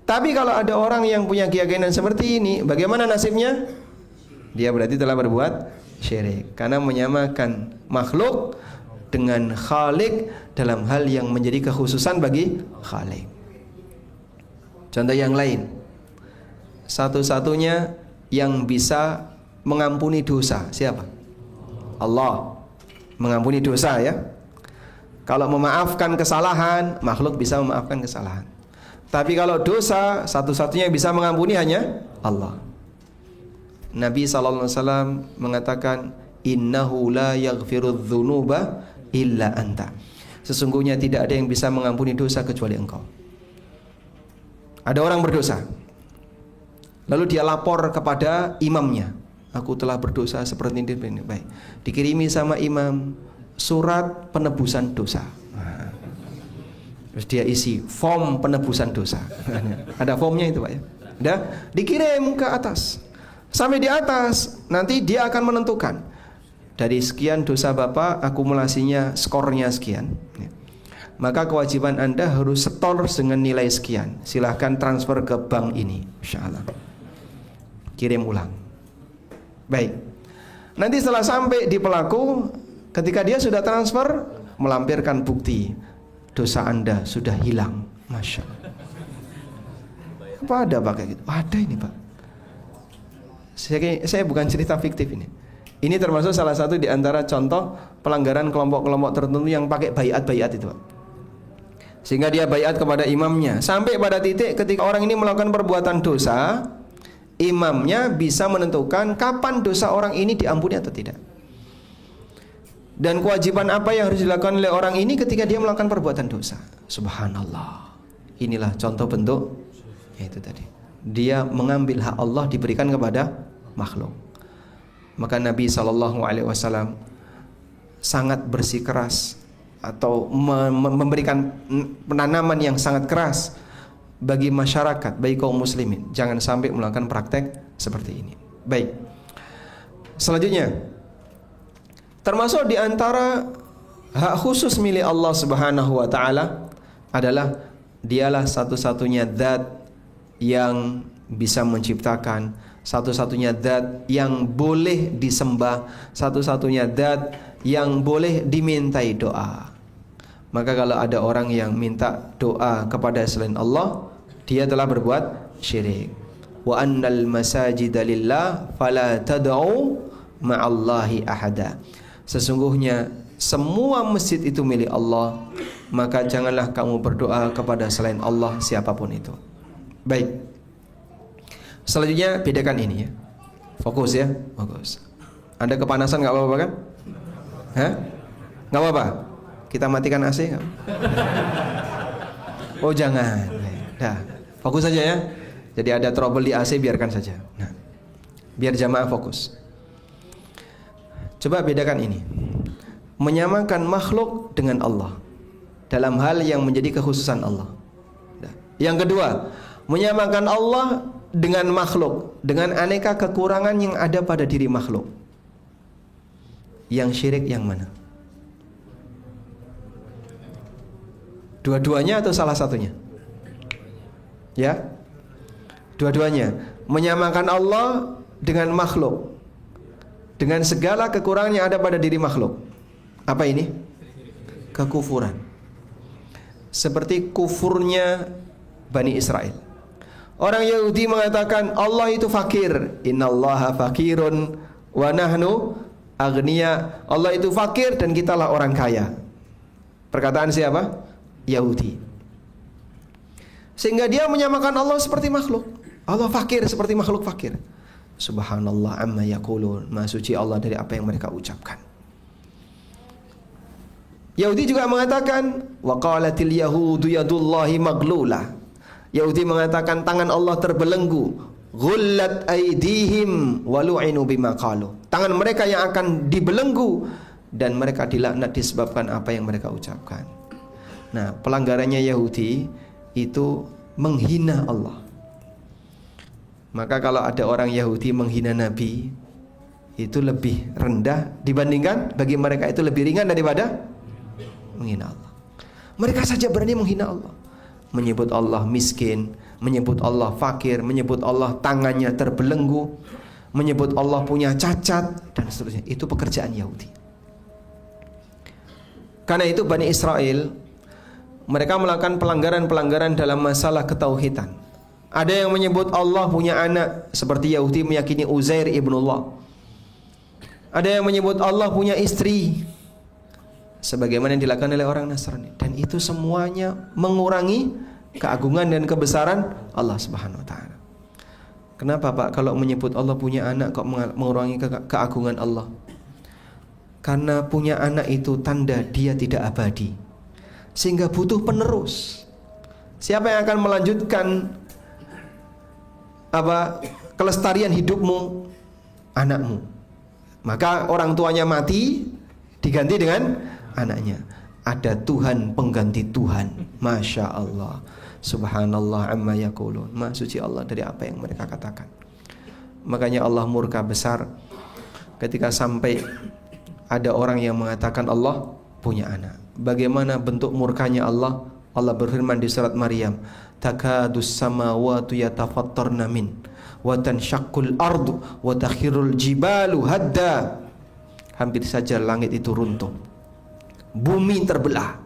Tapi kalau ada orang yang punya keyakinan seperti ini, bagaimana nasibnya? Dia berarti telah berbuat syirik, karena menyamakan makhluk dengan Khalik dalam hal yang menjadi kekhususan bagi Khalik. Contoh yang lain, satu-satunya yang bisa mengampuni dosa siapa? Allah. Mengampuni dosa ya. Kalau memaafkan kesalahan, makhluk bisa memaafkan kesalahan. Tapi kalau dosa, satu-satunya yang bisa mengampuni hanya Allah. Nabi SAW mengatakan, "Innahu la yaghfirudz dzunuba illa anta." Sesungguhnya tidak ada yang bisa mengampuni dosa kecuali engkau. Ada orang berdosa, lalu dia lapor kepada imamnya, "Aku telah berdosa seperti ini." Baik, dikirimi sama imam surat penebusan dosa. Terus dia isi form penebusan dosa. Ada formnya itu Pak ya. Udah dikirim ke atas. Sampai di atas, nanti dia akan menentukan dari sekian dosa Bapak, akumulasinya skornya sekian. Maka kewajiban Anda harus setor dengan nilai sekian. Silahkan transfer ke bank ini, insyaallah. Kirim ulang. Baik. Nanti setelah sampai di pelaku, ketika dia sudah transfer, melampirkan bukti. dosa Anda sudah hilang. Masya Allah. Apa ada Pak kayak gitu? Ada ini Pak. Saya bukan cerita fiktif ini. Ini termasuk salah satu di antara contoh pelanggaran kelompok-kelompok tertentu yang pakai baiat-baiat itu Pak. Sehingga dia baiat kepada imamnya. Sampai pada titik ketika orang ini melakukan perbuatan dosa, imamnya bisa menentukan kapan dosa orang ini diampuni atau tidak. Dan kewajiban apa yang harus dilakukan oleh orang ini ketika dia melakukan perbuatan dosa. Subhanallah. Inilah contoh bentuk yaitu tadi. Dia mengambil hak Allah diberikan kepada makhluk. Maka Nabi SAW sangat bersikeras atau memberikan penanaman yang sangat keras bagi masyarakat, bagi kaum muslimin. Jangan sampai melakukan praktek seperti ini. Baik. Selanjutnya, termasuk di antara hak khusus milik Allah Subhanahu wa taala adalah dialah satu-satunya zat yang bisa menciptakan, satu-satunya zat yang boleh disembah, satu-satunya zat yang boleh dimintai doa. Maka kalau ada orang yang minta doa kepada selain Allah, dia telah berbuat syirik. Wa annal masajida lillah fala tad'u ma'allahi ahada. Sesungguhnya semua masjid itu milik Allah, maka janganlah kamu berdoa kepada selain Allah siapapun itu. Baik. Selanjutnya bedakan ini ya. Fokus ya, fokus. Anda kepanasan nggak apa-apa kan? Hah? Nggak apa-apa. Kita matikan AC nggak? Oh jangan. Dah, fokus saja ya. Jadi ada trouble di AC biarkan saja. Nah, biar jamaah fokus. Coba bedakan ini. Menyamakan makhluk dengan Allah dalam hal yang menjadi kekhususan Allah. Yang kedua, menyamakan Allah dengan makhluk, dengan aneka kekurangan yang ada pada diri makhluk. Yang syirik yang mana? Dua-duanya atau salah satunya? Ya? Dua-duanya. Menyamakan Allah dengan makhluk, dengan segala kekurangan yang ada pada diri makhluk. Apa ini? Kekufuran. Seperti kufurnya Bani Israel. Orang Yahudi mengatakan Allah itu fakir. Innallaha fakirun wa nahnu aghnia. Allah itu fakir dan kitalah orang kaya. Perkataan siapa? Yahudi. Sehingga dia menyamakan Allah seperti makhluk. Allah fakir seperti makhluk fakir. Subhanallah amma yaqulun. Maha suci Allah dari apa yang mereka ucapkan. Yahudi juga mengatakan wa qalatil yahudu yadullahi maglulah. Yahudi mengatakan tangan Allah terbelenggu. Ghullat aydihim walu'inu bima qalu. Tangan mereka yang akan dibelenggu dan mereka dilaknat disebabkan apa yang mereka ucapkan. Nah, pelanggarannya Yahudi itu menghina Allah. Maka kalau ada orang Yahudi menghina Nabi, itu lebih rendah dibandingkan bagi mereka itu lebih ringan daripada menghina Allah. Mereka saja berani menghina Allah, menyebut Allah miskin, menyebut Allah fakir, menyebut Allah tangannya terbelenggu, menyebut Allah punya cacat dan seterusnya. Itu pekerjaan Yahudi. Karena itu Bani Israel mereka melakukan pelanggaran-pelanggaran dalam masalah ketauhidan. Ada yang menyebut Allah punya anak seperti Yahudi meyakini Uzair ibnullah. Ada yang menyebut Allah punya istri sebagaimana yang dilakukan oleh orang Nasrani, dan itu semuanya mengurangi keagungan dan kebesaran Allah Subhanahu wa taala. Kenapa Pak kalau menyebut Allah punya anak kok mengurangi keagungan Allah? Karena punya anak itu tanda dia tidak abadi, sehingga butuh penerus. Siapa yang akan melanjutkan kelestarian hidupmu? Anakmu. Maka orang tuanya mati diganti dengan anaknya. Ada Tuhan pengganti Tuhan. Masya Allah. Subhanallah amma yaqulun. Maha suci Allah dari apa yang mereka katakan. Makanya Allah murka besar ketika sampai ada orang yang mengatakan Allah punya anak. Bagaimana bentuk murkanya Allah? Allah berfirman di surat Maryam, takadus samawati yatafattarna min wa tanshaqqul ardu wa takhirul jibalu hadda. Hampir saja langit itu runtuh, bumi terbelah,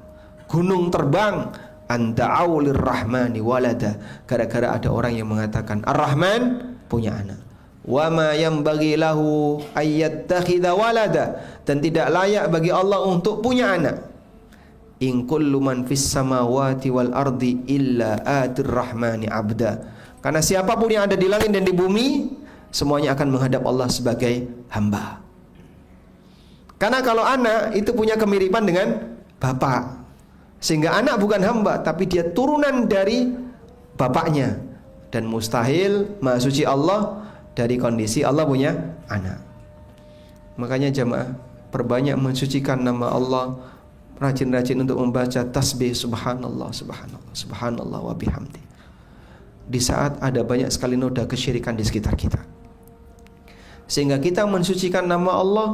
gunung terbang, anta'au lirrahmani walada, gara-gara ada orang yang mengatakan Ar-Rahman punya anak. Wa ma yanbaghi lahu ayyattakhidha walada, dan tidak layak bagi Allah untuk punya anak. In kullu man fis samawati wal ardi illa atir rahmani abda, karena siapapun yang ada di langit dan di bumi semuanya akan menghadap Allah sebagai hamba. Karena kalau anak itu punya kemiripan dengan bapak, sehingga anak bukan hamba tapi dia turunan dari bapaknya, dan mustahil Maha Suci Allah dari kondisi Allah punya anak. Makanya jamaah, perbanyak mensucikan nama Allah, rajin-rajin untuk membaca tasbih subhanallah, subhanallah, subhanallah wa bihamdi. Di saat ada banyak sekali noda kesyirikan di sekitar kita, sehingga kita mensucikan nama Allah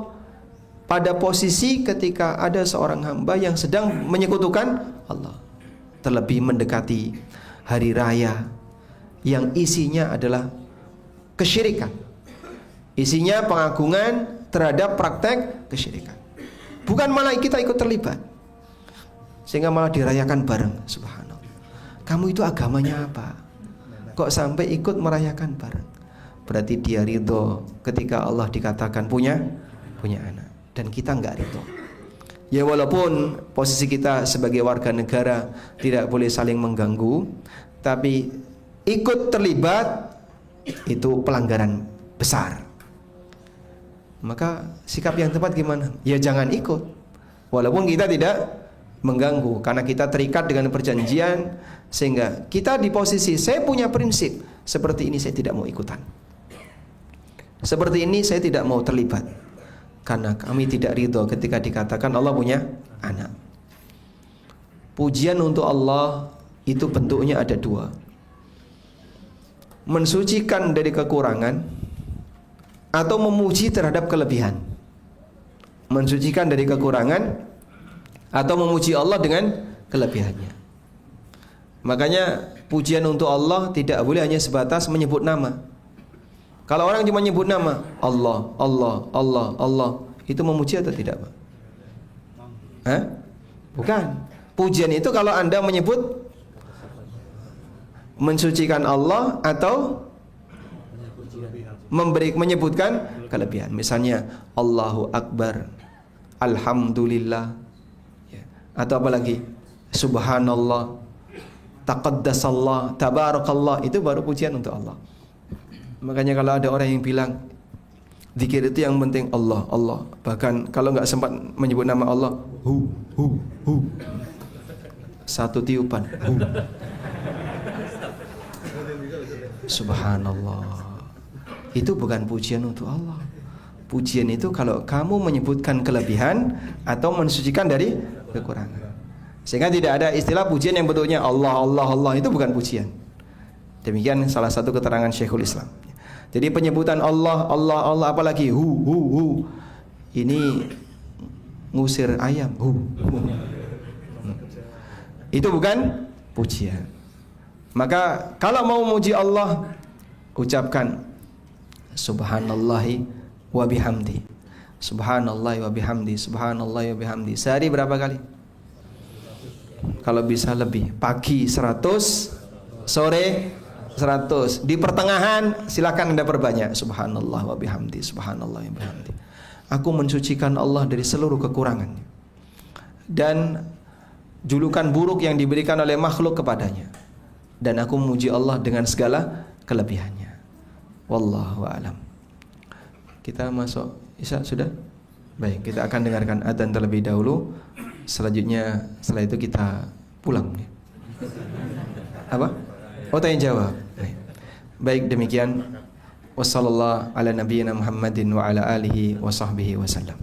pada posisi ketika ada seorang hamba yang sedang menyekutukan Allah, terlebih mendekati hari raya yang isinya adalah kesyirikan, isinya pengagungan terhadap praktek kesyirikan. Bukan malah kita ikut terlibat, sehingga malah dirayakan bareng. Subhanallah, kamu itu agamanya apa? Kok sampai ikut merayakan bareng? Berarti dia ridho ketika Allah dikatakan punya anak, dan kita enggak ridho. Ya walaupun posisi kita sebagai warga negara tidak boleh saling mengganggu, tapi ikut terlibat itu pelanggaran besar. Maka sikap yang tepat gimana? Ya jangan ikut, walaupun kita tidak mengganggu, karena kita terikat dengan perjanjian, sehingga kita di posisi saya punya prinsip seperti ini, saya tidak mau ikutan, seperti ini saya tidak mau terlibat, karena kami tidak ridho ketika dikatakan Allah punya anak. Pujian untuk Allah itu bentuknya ada dua: mensucikan dari kekurangan atau memuji terhadap kelebihan. Mensucikan dari kekurangan atau memuji Allah dengan kelebihannya. Makanya pujian untuk Allah tidak boleh hanya sebatas menyebut nama. Kalau orang cuma menyebut nama Allah, Allah, Allah, Allah, itu memuji atau tidak, Pak? Hah? Bukan. Pujian itu kalau Anda menyebut, mensucikan Allah atau menyebutkan kelebihan. Misalnya Allahu Akbar, Alhamdulillah, ya. Atau apa lagi? Subhanallah, Taqaddasallah, Tabarakallah, itu baru pujian untuk Allah. Makanya kalau ada orang yang bilang zikir itu yang penting Allah, Allah, bahkan kalau nggak sempat menyebut nama Allah, hu, satu tiupan, hu. Subhanallah, itu bukan pujian untuk Allah. Pujian itu kalau kamu menyebutkan kelebihan atau mensucikan dari kekurangan. Sehingga tidak ada istilah pujian yang bentuknya Allah, Allah, Allah, itu bukan pujian. Demikian salah satu keterangan Syekhul Islam. Jadi penyebutan Allah, Allah, Allah, apalagi hu, ini ngusir ayam, hu. Itu bukan pujian. Maka kalau mau memuji Allah, ucapkan subhanallahi wa bihamdi, subhanallahi wa bihamdi, subhanallahi wa bihamdi. Sehari berapa kali? Kalau bisa lebih. Pagi 100, sore 100. Di pertengahan silakan Anda perbanyak. Subhanallah wa bihamdi, subhanallah wa bihamdi. Aku mensucikan Allah dari seluruh kekurangan dan julukan buruk yang diberikan oleh makhluk kepadanya, dan aku memuji Allah dengan segala kelebihannya. Wallahu a'lam. Kita masuk Isya sudah? Baik, kita akan dengarkan adzan terlebih dahulu. Selanjutnya setelah itu kita pulang. Apa? Oh, tanya jawab. Baik, demikian. Wassallallahu ala nabiyyina Muhammadin wa ala alihi wa sahbihi wasallam.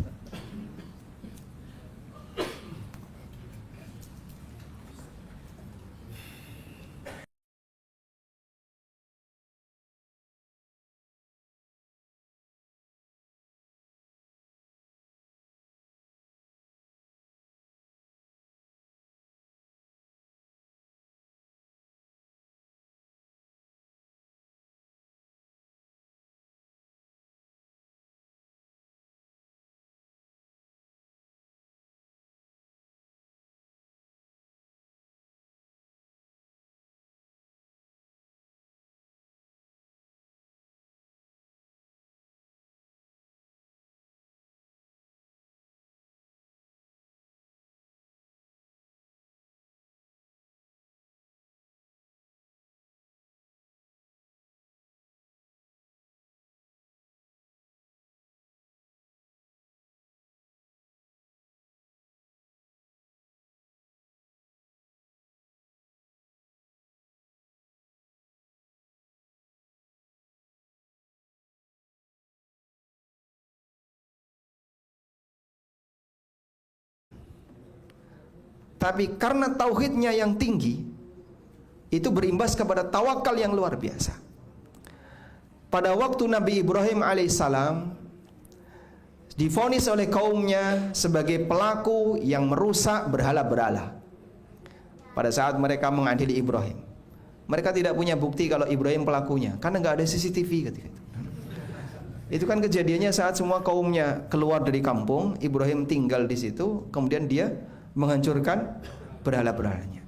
Tapi karena tauhidnya yang tinggi, itu berimbas kepada tawakal yang luar biasa. Pada waktu Nabi Ibrahim alaihissalam divonis oleh kaumnya sebagai pelaku yang merusak berhala-berhala. Pada saat mereka mengadili Ibrahim, mereka tidak punya bukti kalau Ibrahim pelakunya, karena nggak ada CCTV ketika itu. Itu kan kejadiannya saat semua kaumnya keluar dari kampung, Ibrahim tinggal di situ, kemudian dia menghancurkan berhala-berhalanya.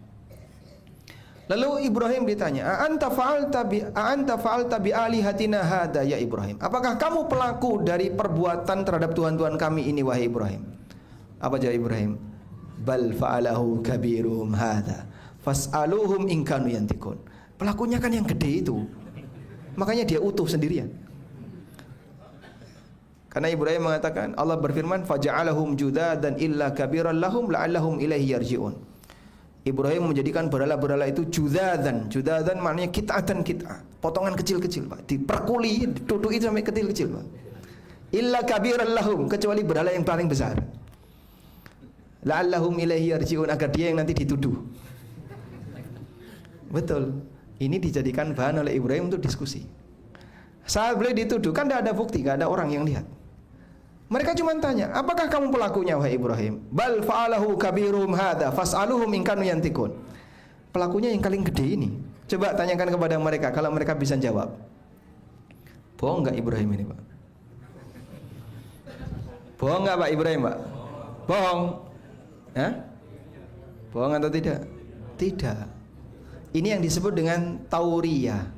Lalu Ibrahim ditanya, "A'anta fa'alta bi alihatina hada ya Ibrahim?" Apakah kamu pelaku dari perbuatan terhadap Tuhan-Tuhan kami ini wahai Ibrahim? Apa jawab Ibrahim? "Bal fa'alahu kabirum hada fas'aluhum in kanu yantikun." Pelakunya kan yang gede itu. Makanya dia utuh sendirian. Karena Ibrahim mengatakan, Allah berfirman, "Faja'alahum judadan illa kabiran lahum la'allahum ilaihi yarji'un." Ibrahim menjadikan berhala-berhala itu judadan. Judadan maknanya kit'atan kit'ah, potongan kecil-kecil, Pak. Diperkuli, dituduki sampai kecil-kecil, Pak. Illa kabiran lahum, kecuali berhala yang paling besar. La'allahum ilaihi yarji'un, agar dia yang nanti dituduh. Betul. Ini dijadikan bahan oleh Ibrahim untuk diskusi. Saat beliau dituduh, kan tidak ada bukti, tidak ada orang yang lihat. Mereka cuma tanya, apakah kamu pelakunya wahai Ibrahim? Bal fa'alahu kabirum hada fas'aluhum in kanu yantikun. Pelakunya yang paling gede ini. Coba tanyakan kepada mereka, kalau mereka bisa jawab. Bohong nggak Ibrahim ini, Pak? Bohong nggak Pak Ibrahim, Pak? Bohong? Hah? Bohong atau tidak? Tidak. Ini yang disebut dengan tauriyah,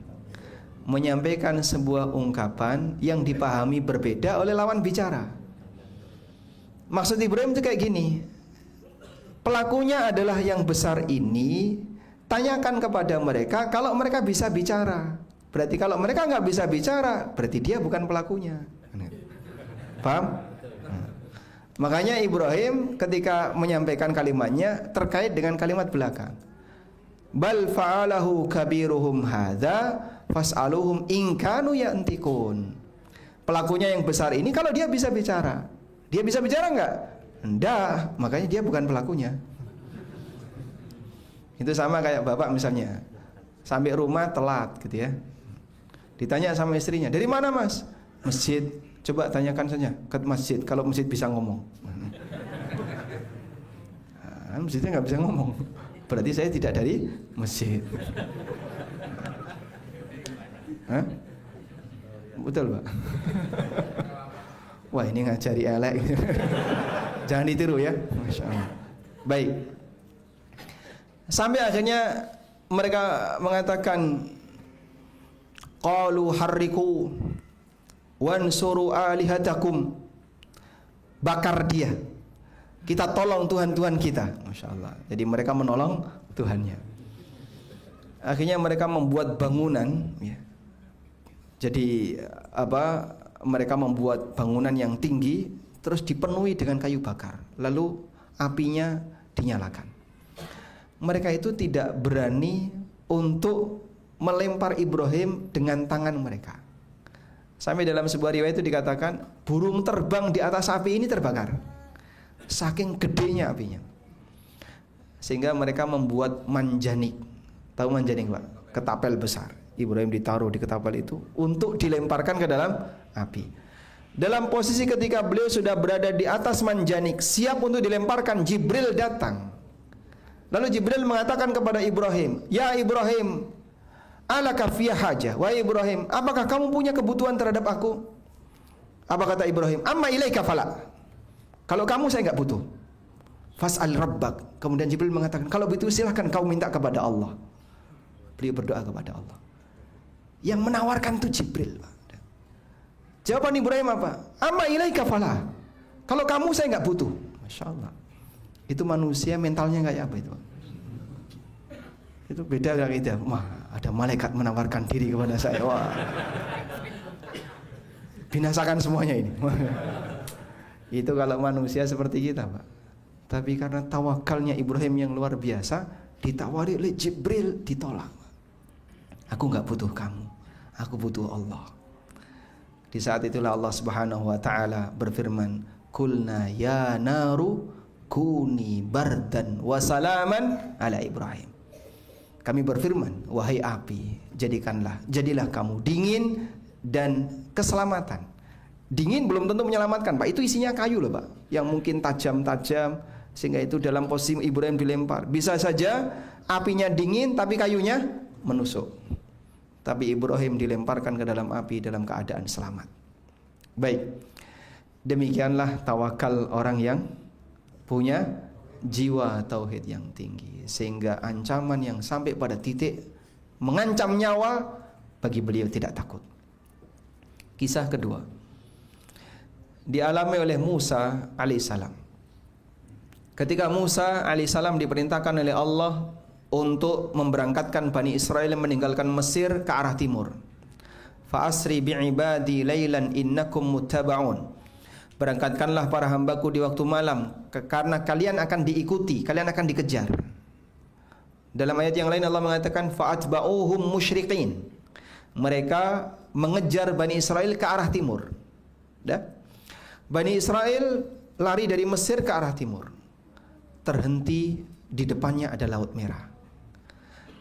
menyampaikan sebuah ungkapan yang dipahami berbeda oleh lawan bicara. Maksud Ibrahim itu kayak gini, pelakunya adalah yang besar ini, tanyakan kepada mereka kalau mereka bisa bicara. Berarti kalau mereka nggak bisa bicara, berarti dia bukan pelakunya. Paham? Makanya Ibrahim ketika menyampaikan kalimatnya terkait dengan kalimat belakang. Bal fa'alahu kabiruhum hadza fas'aluhum in kanu yantikun. Pelakunya yang besar ini kalau dia bisa bicara. Dia bisa bicara enggak? Enggak, makanya dia bukan pelakunya. Itu sama kayak bapak misalnya, sampai rumah telat gitu ya. Ditanya sama istrinya, "Dari mana, Mas?" "Masjid." "Coba tanyakan saja ke masjid kalau masjid bisa ngomong." Nah, masjidnya nggak bisa ngomong. Berarti saya tidak dari masjid. Hah? Betul, Pak? Wah, ini ngajari elek. Jangan ditiru ya. Masya Allah. Baik. Sampai akhirnya mereka mengatakan, qalu harriku wansuru alihatakum. Bakar dia. Kita tolong Tuhan-Tuhan kita. Masya Allah. Jadi mereka menolong Tuhannya. Akhirnya mereka membuat bangunan ya. Jadi mereka membuat bangunan yang tinggi, terus dipenuhi dengan kayu bakar, lalu apinya dinyalakan. Mereka itu tidak berani untuk melempar Ibrahim dengan tangan mereka. Sampai dalam sebuah riwayat itu dikatakan, burung terbang di atas api ini terbakar, saking gedenya apinya. Sehingga mereka membuat manjanik. Tahu manjanik, Pak? Ketapel besar. Ibrahim ditaruh di ketapel itu untuk dilemparkan ke dalam api. Dalam posisi ketika beliau sudah berada di atas manjanik, siap untuk dilemparkan, Jibril datang. Lalu Jibril mengatakan kepada Ibrahim, "Ya Ibrahim, alaka fiyya hajah." Wahai Ibrahim, apakah kamu punya kebutuhan terhadap aku? Apa kata Ibrahim? "Amma ilaika fala." Kalau kamu saya nggak butuh. Fas'al rabbak. Kemudian Jibril mengatakan, kalau begitu silahkan kau minta kepada Allah. Beliau berdoa kepada Allah. Yang menawarkan itu Jibril. Jawaban Ibrahim apa? Amma ilaika fala. Kalau kamu saya nggak butuh. Masya Allah. Itu manusia mentalnya kayak apa itu? Itu beda dengan itu. Wah, ada malaikat menawarkan diri kepada saya. Wah, binasakan semuanya ini. Itu kalau manusia seperti kita, Pak. Tapi karena tawakalnya Ibrahim yang luar biasa, ditawari oleh Jibril, ditolak. Aku nggak butuh kamu, aku butuh Allah. Di saat itulah Allah Subhanahu wa taala berfirman, "Kulna ya naru kuni bardan wa salaman ala Ibrahim. Kami berfirman, wahai api, jadilah kamu dingin dan keselamatan. Dingin belum tentu menyelamatkan, Pak. Itu isinya kayu loh, Pak, yang mungkin tajam-tajam, sehingga itu dalam posisi Ibrahim dilempar. Bisa saja apinya dingin tapi kayunya menusuk. Tapi Ibrahim dilemparkan ke dalam api dalam keadaan selamat. Baik, demikianlah tawakal orang yang punya jiwa tauhid yang tinggi, sehingga ancaman yang sampai pada titik mengancam nyawa bagi beliau tidak takut. Kisah kedua dialami oleh Musa alaihissalam. Ketika Musa alaihissalam diperintahkan oleh Allah untuk memberangkatkan Bani Israel meninggalkan Mesir ke arah timur. Fa asri bi'ibadi lailan innakum muttaba'un. Berangkatkanlah para hambaku di waktu malam, karena kalian akan diikuti, kalian akan dikejar. Dalam ayat yang lain Allah mengatakan fa'atba'uhum musyriqin. Mereka mengejar Bani Israel ke arah timur. Bani Israel lari dari Mesir ke arah timur. Terhenti di depannya ada Laut Merah.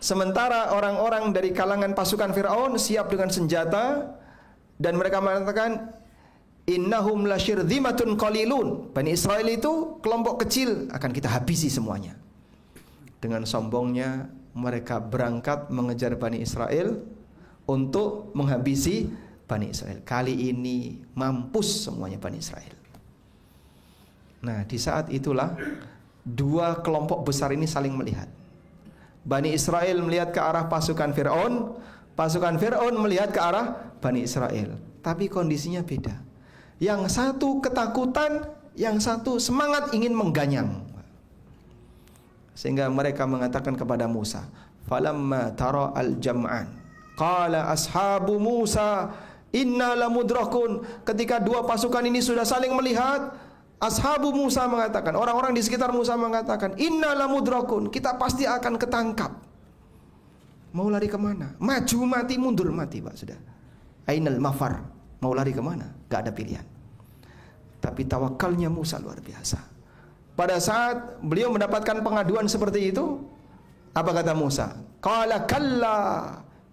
Sementara orang-orang dari kalangan pasukan Fir'aun siap dengan senjata, dan mereka mengatakan innahum lasyirzimatun qalilun. Bani Israel itu kelompok kecil, akan kita habisi semuanya. Dengan sombongnya mereka berangkat mengejar Bani Israel untuk menghabisi Bani Israel. Kali ini mampus semuanya Bani Israel. Nah, di saat itulah dua kelompok besar ini saling melihat. Bani Israel melihat ke arah pasukan Fir'aun melihat ke arah Bani Israel. Tapi kondisinya beda. Yang satu ketakutan, yang satu semangat ingin mengganyang. Sehingga mereka mengatakan kepada Musa, falamma tara al-jam'an qala ashabu Musa inna lamudrakun. Ketika dua pasukan ini sudah saling melihat, ashabu Musa mengatakan, orang-orang di sekitar Musa mengatakan, inna lamudrakun, kita pasti akan ketangkap. Mau lari kemana? Maju mati, mundur mati, Pak, sudah. Ainal mafar, mau lari kemana? Gak ada pilihan. Tapi tawakalnya Musa luar biasa. Pada saat beliau mendapatkan pengaduan seperti itu, apa kata Musa? Qala kalla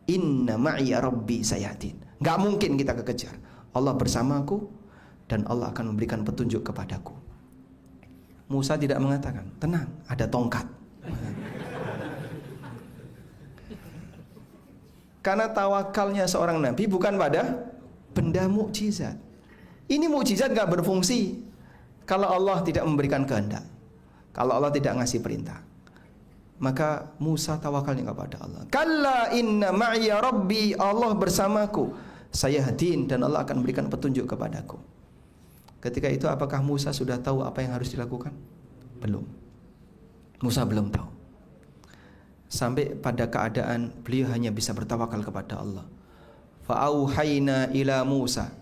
inna ma'iya rabbi sayahdin. Gak mungkin kita kekejar. Allah bersamaku dan Allah akan memberikan petunjuk kepadaku. Musa tidak mengatakan, tenang, ada tongkat. Karena tawakalnya seorang nabi bukan pada benda mukjizat. Ini mukjizat gak berfungsi kalau Allah tidak memberikan kehendak, kalau Allah tidak ngasih perintah. Maka Musa tawakalnya kepada Allah. Kalla inna ma'iya rabbi, Allah bersamaku, sayahdin, dan Allah akan memberikan petunjuk kepadaku. Ketika itu apakah Musa sudah tahu apa yang harus dilakukan? Belum. Musa belum tahu. Sampai pada keadaan beliau hanya bisa bertawakal kepada Allah. Fa'auhayna ila Musa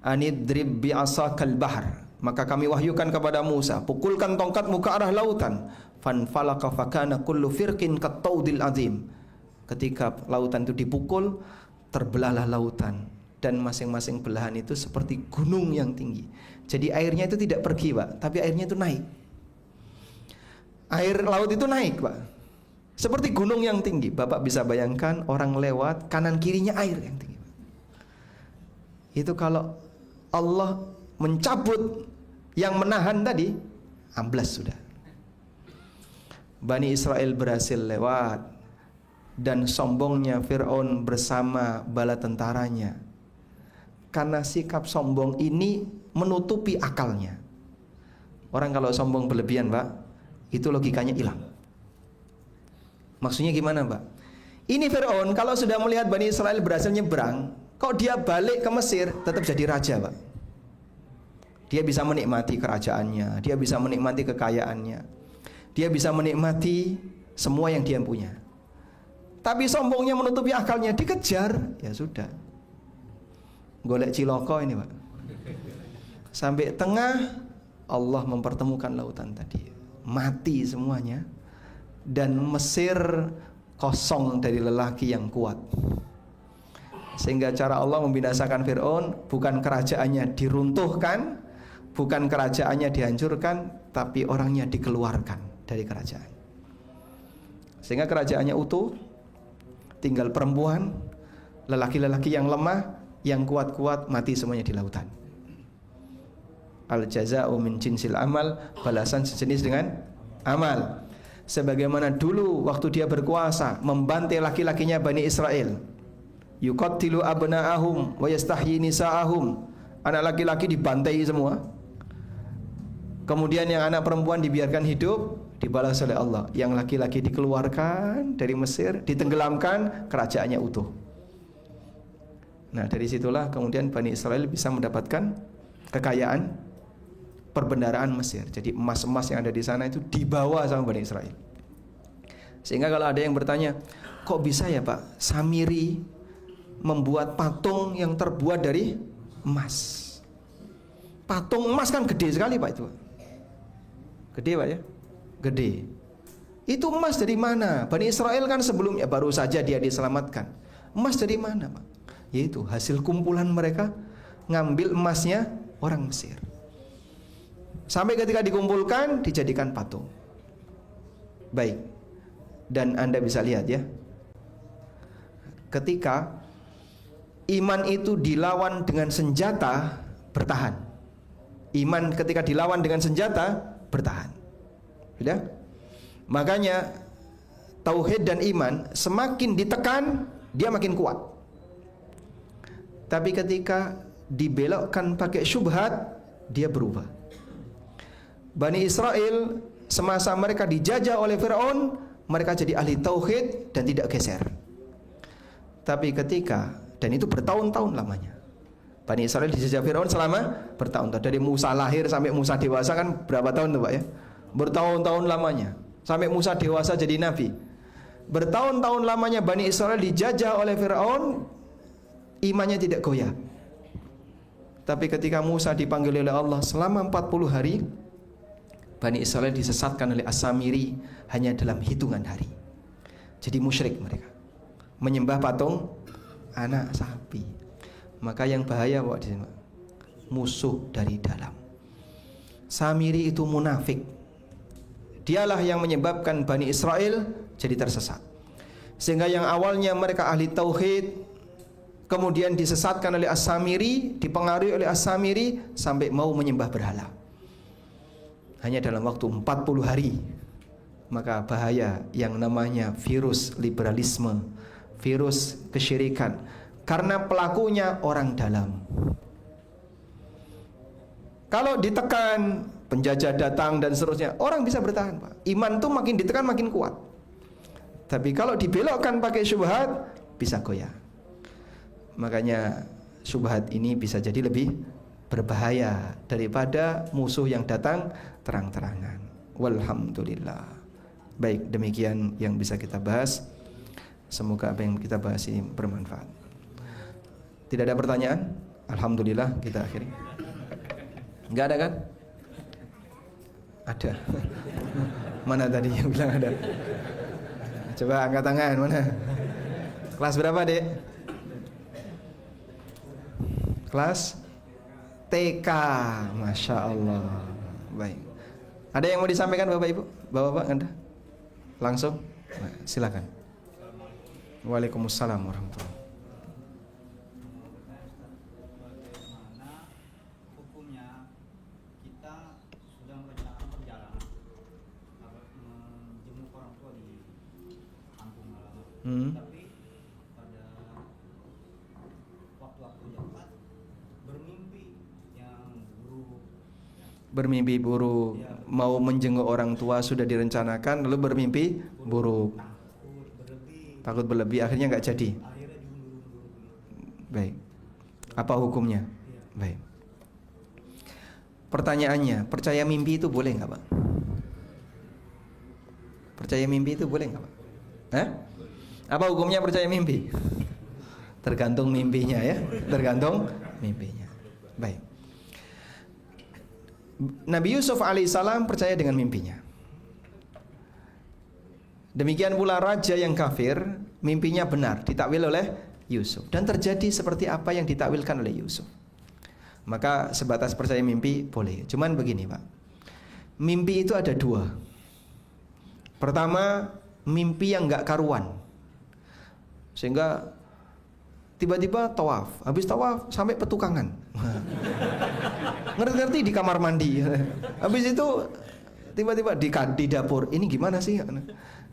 anidrib bi'asakal bahr. Maka kami wahyukan kepada Musa, pukulkan tongkatmu ke arah lautan. Fanfalaka fakana kullu firqin kattaudil azim. Ketika lautan itu dipukul, terbelahlah lautan, dan masing-masing belahan itu seperti gunung yang tinggi. Jadi airnya itu tidak pergi, Pak, tapi airnya itu naik. Air laut itu naik, Pak, seperti gunung yang tinggi. Bapak bisa bayangkan orang lewat, kanan kirinya air yang tinggi, Pak. Itu kalau Allah mencabut yang menahan tadi, amblas sudah. Bani Israel berhasil lewat, dan sombongnya Fir'aun bersama bala tentaranya. Karena sikap sombong ini menutupi akalnya. Orang kalau sombong berlebihan, Pak, itu logikanya hilang. Maksudnya gimana, Pak? Ini Fir'aun kalau sudah melihat Bani Israel berhasil nyebrang, kok dia balik ke Mesir tetap jadi raja, Pak. Dia bisa menikmati kerajaannya, dia bisa menikmati kekayaannya, dia bisa menikmati semua yang dia punya. Tapi sombongnya menutupi akalnya, dikejar, ya sudah. Golek ciloko ini, Pak. Sampai tengah Allah mempertemukan lautan tadi. Mati semuanya, dan Mesir kosong dari lelaki yang kuat. Sehingga cara Allah membinasakan Fir'aun bukan kerajaannya diruntuhkan, bukan kerajaannya dihancurkan, tapi orangnya dikeluarkan dari kerajaan. Sehingga kerajaannya utuh, tinggal perempuan, lelaki-lelaki yang lemah, yang kuat-kuat mati semuanya di lautan. Al jaza'u min jinsil amal, balasan sejenis dengan amal. Sebagaimana dulu waktu dia berkuasa membantai laki-lakinya Bani Israel, yuqattilu abna'ahum wa yastahyi nisa'ahum, anak laki-laki dibantai semua. Kemudian yang anak perempuan dibiarkan hidup, dibalas oleh Allah. Yang laki-laki dikeluarkan dari Mesir, ditenggelamkan, kerajaannya utuh. Nah, dari situlah kemudian Bani Israel bisa mendapatkan kekayaan perbendaharaan Mesir. Jadi emas-emas yang ada di sana itu dibawa sama Bani Israel. Sehingga kalau ada yang bertanya, kok bisa ya Pak, Samiri membuat patung yang terbuat dari emas? Patung emas kan gede sekali Pak itu. Gede Pak ya? Gede. Itu emas dari mana? Bani Israel kan sebelumnya baru saja dia diselamatkan. Emas dari mana Pak? Yaitu hasil kumpulan mereka ngambil emasnya orang Mesir. Sampai ketika dikumpulkan dijadikan patung. Baik. Dan Anda bisa lihat ya, ketika iman itu dilawan dengan senjata, bertahan. Iman ketika dilawan dengan senjata, bertahan. Sudah? Makanya tauhid dan iman semakin ditekan, dia makin kuat. Tapi ketika dibelokkan pakai syubhat, dia berubah. Bani Israel semasa mereka dijajah oleh Fir'aun, mereka jadi ahli tauhid dan tidak geser. Tapi ketika, dan itu bertahun-tahun lamanya, Bani Israel dijajah Fir'aun selama bertahun-tahun. Dari Musa lahir sampai Musa dewasa kan berapa tahun tuh Pak ya? Bertahun-tahun lamanya. Sampai Musa dewasa jadi nabi. Bertahun-tahun lamanya Bani Israel dijajah oleh Fir'aun, imannya tidak goyah. Tapi ketika Musa dipanggil oleh Allah selama 40 hari, Bani Israel disesatkan oleh As-Samiri hanya dalam hitungan hari. Jadi musyrik mereka, menyembah patung anak sapi. Maka yang bahaya Pak di sini, musuh dari dalam. Samiri itu munafik. Dialah yang menyebabkan Bani Israel jadi tersesat. Sehingga yang awalnya mereka ahli tauhid, kemudian disesatkan oleh As-Samiri, dipengaruhi oleh As-Samiri sampai mau menyembah berhala. Hanya dalam waktu 40 hari. Maka bahaya yang namanya virus liberalisme, virus kesyirikan, karena pelakunya orang dalam. Kalau ditekan, penjajah datang dan seterusnya, orang bisa bertahan Pak. Iman tuh makin ditekan makin kuat. Tapi kalau dibelokkan pakai syubhat, bisa goyah. Makanya syubhat ini bisa jadi lebih berbahaya daripada musuh yang datang terang-terangan. Walhamdulillah. Baik, demikian yang bisa kita bahas. Semoga apa yang kita bahas ini bermanfaat. Tidak ada pertanyaan? Alhamdulillah, kita akhiri. Enggak ada kan? Ada. Mana tadi yang bilang ada? Coba angkat tangan, mana? Kelas berapa, Dek? Kelas TK, Masya Allah. Baik. Ada yang mau disampaikan Bapak Ibu? Bapak-bapak Anda? Langsung? Nah, silakan. Waalaikumsalam warahmatullahi wabarakatuh. Bagaimana hukumnya kita sudah merencanakan perjalanan menjenguk orang tua di kampung halaman, tapi pada waktu-waktu yang tepat bermimpi buruk, mau menjenguk orang tua sudah direncanakan lalu bermimpi buruk, takut berlebih, akhirnya nggak jadi. Baik, apa hukumnya? Baik, pertanyaannya, percaya mimpi itu boleh nggak Pak? Percaya mimpi itu boleh nggak Pak? Apa hukumnya percaya mimpi? Tergantung mimpinya ya, tergantung mimpinya. Baik, Nabi Yusuf alaihissalam percaya dengan mimpinya. Demikian pula raja yang kafir, mimpinya benar, ditakwil oleh Yusuf, dan terjadi seperti apa yang ditakwilkan oleh Yusuf. Maka sebatas percaya mimpi boleh. Cuman begini Pak, Mimpi itu ada dua. Pertama, mimpi yang nggak karuan, sehingga tiba-tiba tawaf, habis tawaf sampai petukangan, ngerti-ngerti di kamar mandi, habis itu tiba-tiba di dapur, ini gimana sih?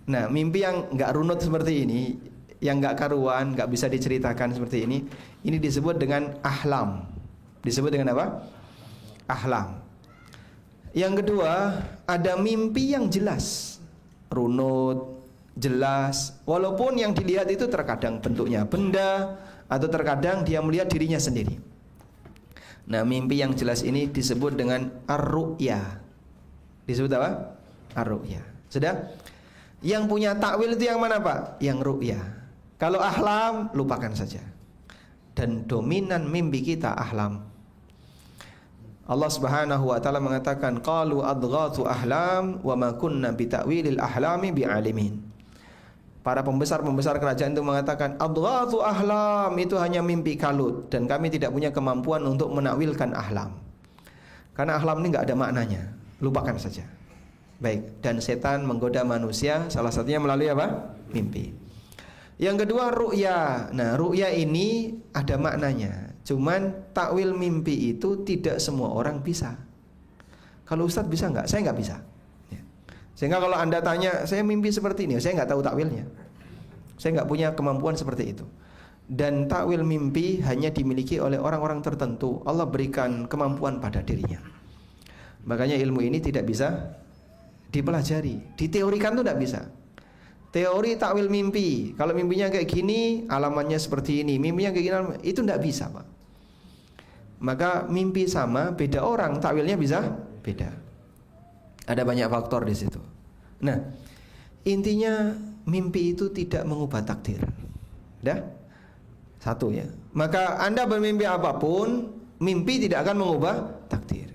Nah, mimpi yang nggak runut seperti ini, yang nggak karuan, nggak bisa diceritakan seperti ini disebut dengan ahlam. Disebut dengan apa? Ahlam. Yang kedua, ada mimpi yang jelas, runut, jelas, walaupun yang dilihat itu terkadang bentuknya benda, atau terkadang dia melihat dirinya sendiri. Nah, mimpi yang jelas ini disebut dengan ar-ru'ya. Disebut apa? Ar-ru'ya. Sudah? Yang punya takwil itu yang mana, Pak? Yang ru'ya. Kalau ahlam, lupakan saja. Dan dominan mimpi kita ahlam. Allah Subhanahu wa taala mengatakan, qalu adghathu ahlam wa ma kunna bi ta'wilil ahlami bi'alimin. Para pembesar-pembesar kerajaan itu mengatakan, adghathu ahlam, itu hanya mimpi kalut, dan kami tidak punya kemampuan untuk menakwilkan ahlam. Karena ahlam ini nggak ada maknanya, lupakan saja. Baik, dan setan menggoda manusia salah satunya melalui apa? Mimpi. Yang kedua, ru'ya. Nah, ru'ya ini ada maknanya. Cuman takwil mimpi itu tidak semua orang bisa. Kalau Ustadz bisa nggak? Saya nggak bisa. Sehingga kalau Anda tanya, saya mimpi seperti ini, saya nggak tahu takwilnya. Saya nggak punya kemampuan seperti itu. Dan takwil mimpi hanya dimiliki oleh orang-orang tertentu. Allah berikan kemampuan pada dirinya. Makanya ilmu ini tidak bisa dipelajari, diteorikan tuh tidak bisa. Teori takwil mimpi, kalau mimpinya kayak gini, alamannya seperti ini, mimpinya kayak gini, itu tidak bisa, Pak. Maka mimpi sama, beda orang, takwilnya bisa beda. Ada banyak faktor di situ. Nah, intinya mimpi itu tidak mengubah takdir. Dah? Satu ya. Maka Anda bermimpi apapun, mimpi tidak akan mengubah takdir.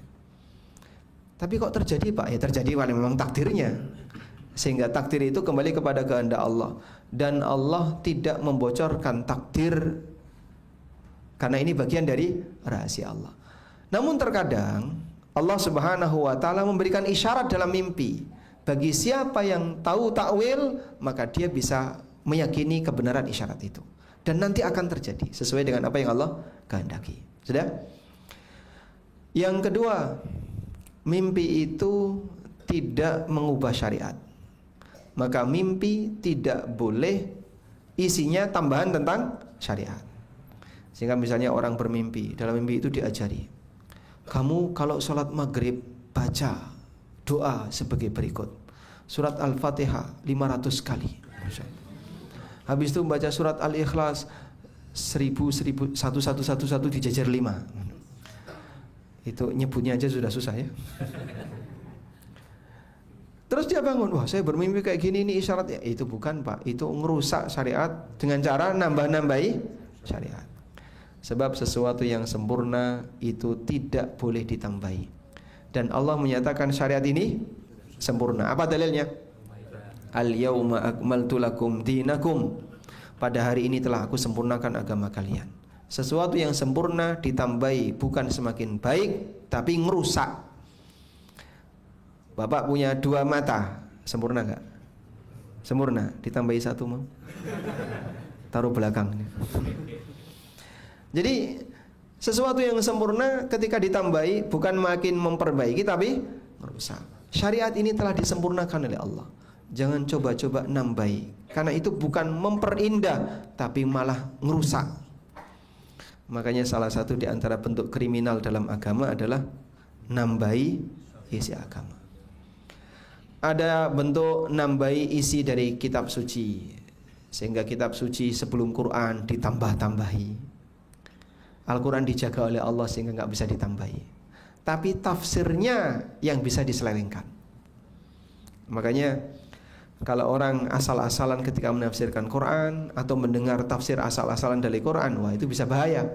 Tapi kok terjadi, Pak? Ya terjadi karena memang takdirnya. Sehingga takdir itu kembali kepada kehendak Allah. Dan Allah tidak membocorkan takdir, karena ini bagian dari rahasia Allah. Namun terkadang Allah Subhanahu wa taala memberikan isyarat dalam mimpi. Bagi siapa yang tahu takwil, maka dia bisa meyakini kebenaran isyarat itu. Dan nanti akan terjadi sesuai dengan apa yang Allah kehendaki. Sudah? Yang kedua, mimpi itu tidak mengubah syariat. Maka mimpi tidak boleh isinya tambahan tentang syariat. Sehingga misalnya orang bermimpi, dalam mimpi itu diajari, kamu kalau sholat maghrib baca doa sebagai berikut, surat Al-Fatihah 500 kali. Habis itu baca surat Al-Ikhlas 1111 dijajar 5. Itu nyebutnya aja sudah susah ya. Terus dia bangun, wah saya bermimpi kayak gini, ini isyaratnya. Itu bukan, Pak, itu ngerusak syariat dengan cara nambah-nambahi syariat. Sebab sesuatu yang sempurna itu tidak boleh ditambahi. Dan Allah menyatakan syariat ini sempurna. Apa dalilnya? Al-yawma akmaltu lakum dinakum. Pada hari ini telah aku sempurnakan agama kalian. Sesuatu yang sempurna ditambahi bukan semakin baik, tapi ngerusak. Bapak punya 2 mata, sempurna enggak? Sempurna, ditambahi 1 mau? Taruh belakang. Jadi sesuatu yang sempurna ketika ditambahi bukan makin memperbaiki tapi merusak. Syariat ini telah disempurnakan oleh Allah. Jangan coba-coba nambahi, karena itu bukan memperindah tapi malah ngerusak. Makanya salah satu di antara bentuk kriminal dalam agama adalah nambahi isi agama. Ada bentuk nambahi isi dari kitab suci, sehingga kitab suci sebelum Quran ditambah-tambahi. Al-Quran dijaga oleh Allah sehingga nggak bisa ditambahi. Tapi tafsirnya yang bisa diselewengkan. Makanya kalau orang asal-asalan ketika menafsirkan Quran atau mendengar tafsir asal-asalan dari Quran, wah itu bisa bahaya.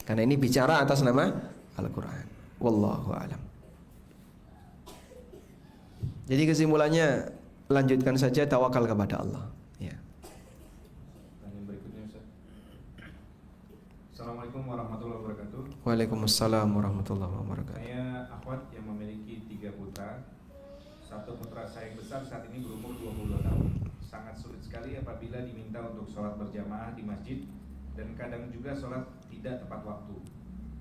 Karena ini bicara atas nama Al-Quran. Wallahu a'lam. Jadi kesimpulannya, lanjutkan saja, tawakal kepada Allah. Ya. Assalamualaikum warahmatullahi wabarakatuh. Waalaikumsalam warahmatullahi wabarakatuh. Saya akhwat yang memiliki 3 putra putra saya yang besar saat ini berumur 22 tahun. Sangat sulit sekali apabila diminta untuk sholat berjamaah di masjid dan kadang juga sholat tidak tepat waktu.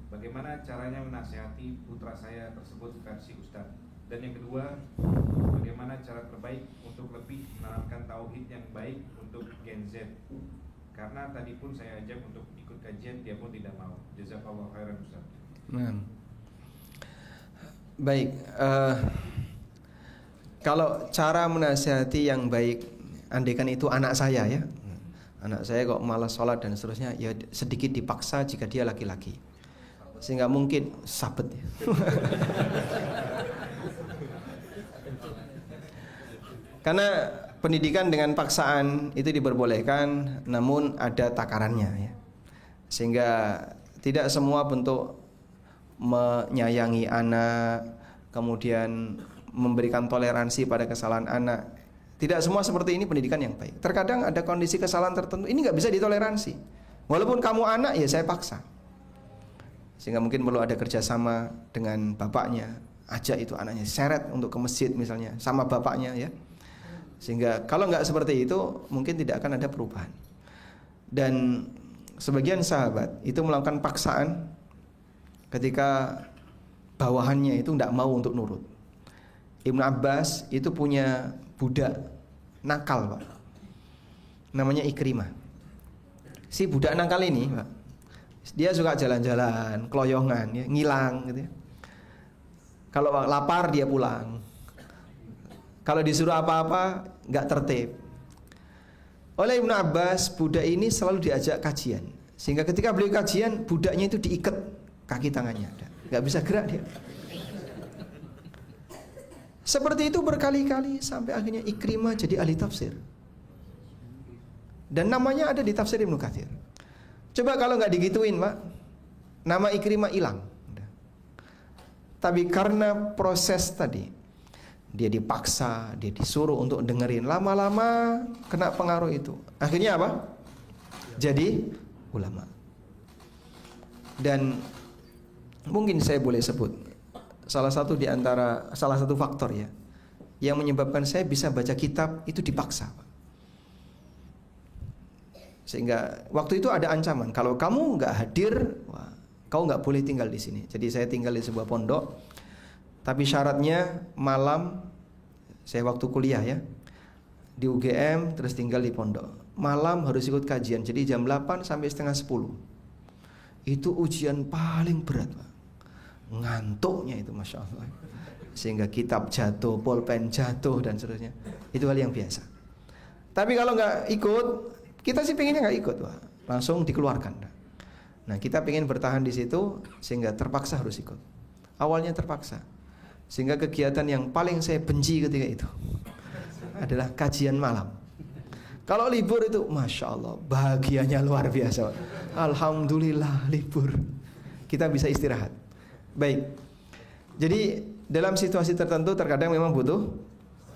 Bagaimana caranya menasihati putra saya tersebut versi Ustadz? Dan yang kedua, bagaimana cara terbaik untuk lebih menanamkan tauhid yang baik untuk Gen Z? Karena tadi pun saya ajak untuk ikut kajian, dia pun tidak mau. Jazakallahu khairan Ustaz. Nah. Baik, kalau cara menasihati yang baik, andaikan itu anak saya ya, anak saya kok malas sholat dan seterusnya, ya sedikit dipaksa jika dia laki-laki, sehingga mungkin sabet ya. Karena pendidikan dengan paksaan itu diperbolehkan, namun ada takarannya ya, sehingga tidak semua bentuk menyayangi anak, kemudian memberikan toleransi pada kesalahan anak. Tidak semua seperti ini pendidikan yang baik. Terkadang ada kondisi kesalahan tertentu, ini nggak bisa ditoleransi. Walaupun kamu anak, ya saya paksa. Sehingga mungkin perlu ada kerjasama dengan bapaknya, ajak itu anaknya seret untuk ke masjid misalnya, sama bapaknya ya. Sehingga kalau nggak seperti itu, mungkin tidak akan ada perubahan. Dan sebagian sahabat itu melakukan paksaan ketika bawahannya itu tidak mau untuk nurut. Ibnu Abbas itu punya budak nakal, Pak. Namanya Ikrimah. Si budak nakal ini, Pak, dia suka jalan-jalan, keloyongan, ya, ngilang gitu ya. Kalau lapar dia pulang. Kalau disuruh apa-apa nggak tertib. Oleh Ibnu Abbas, budak ini selalu diajak kajian. Sehingga ketika beliau kajian, budaknya itu diikat kaki tangannya, nggak bisa gerak dia. Seperti itu berkali-kali sampai akhirnya Ikrimah jadi ahli tafsir. Dan namanya ada di tafsir Ibnu Katsir. Coba kalau nggak digituin, Pak, nama Ikrimah hilang. Tapi karena proses tadi, dia dipaksa, dia disuruh untuk dengerin, lama-lama kena pengaruh itu. Akhirnya apa? Jadi ulama. Dan mungkin saya boleh sebut salah satu faktor ya yang menyebabkan saya bisa baca kitab itu dipaksa, Pak. Sehingga waktu itu ada ancaman, kalau kamu nggak hadir, wah, kau nggak boleh tinggal di sini. Jadi saya tinggal di sebuah pondok, tapi syaratnya malam, saya waktu kuliah ya di UGM, terus tinggal di pondok, malam harus ikut kajian. Jadi jam 8 sampai setengah 10 itu ujian paling berat, Pak. Ngantuknya itu Masya Allah, sehingga kitab jatuh, pulpen jatuh dan seterusnya. Itu hal yang biasa. Tapi kalau nggak ikut, kita sih pengennya nggak ikut, Pak, langsung dikeluarkan. Nah kita pengen bertahan di situ, sehingga terpaksa harus ikut. Awalnya terpaksa, sehingga kegiatan yang paling saya benci ketika itu adalah kajian malam. Kalau libur itu Masya Allah, bahagianya luar biasa. Alhamdulillah libur, kita bisa istirahat. Baik, jadi dalam situasi tertentu terkadang memang butuh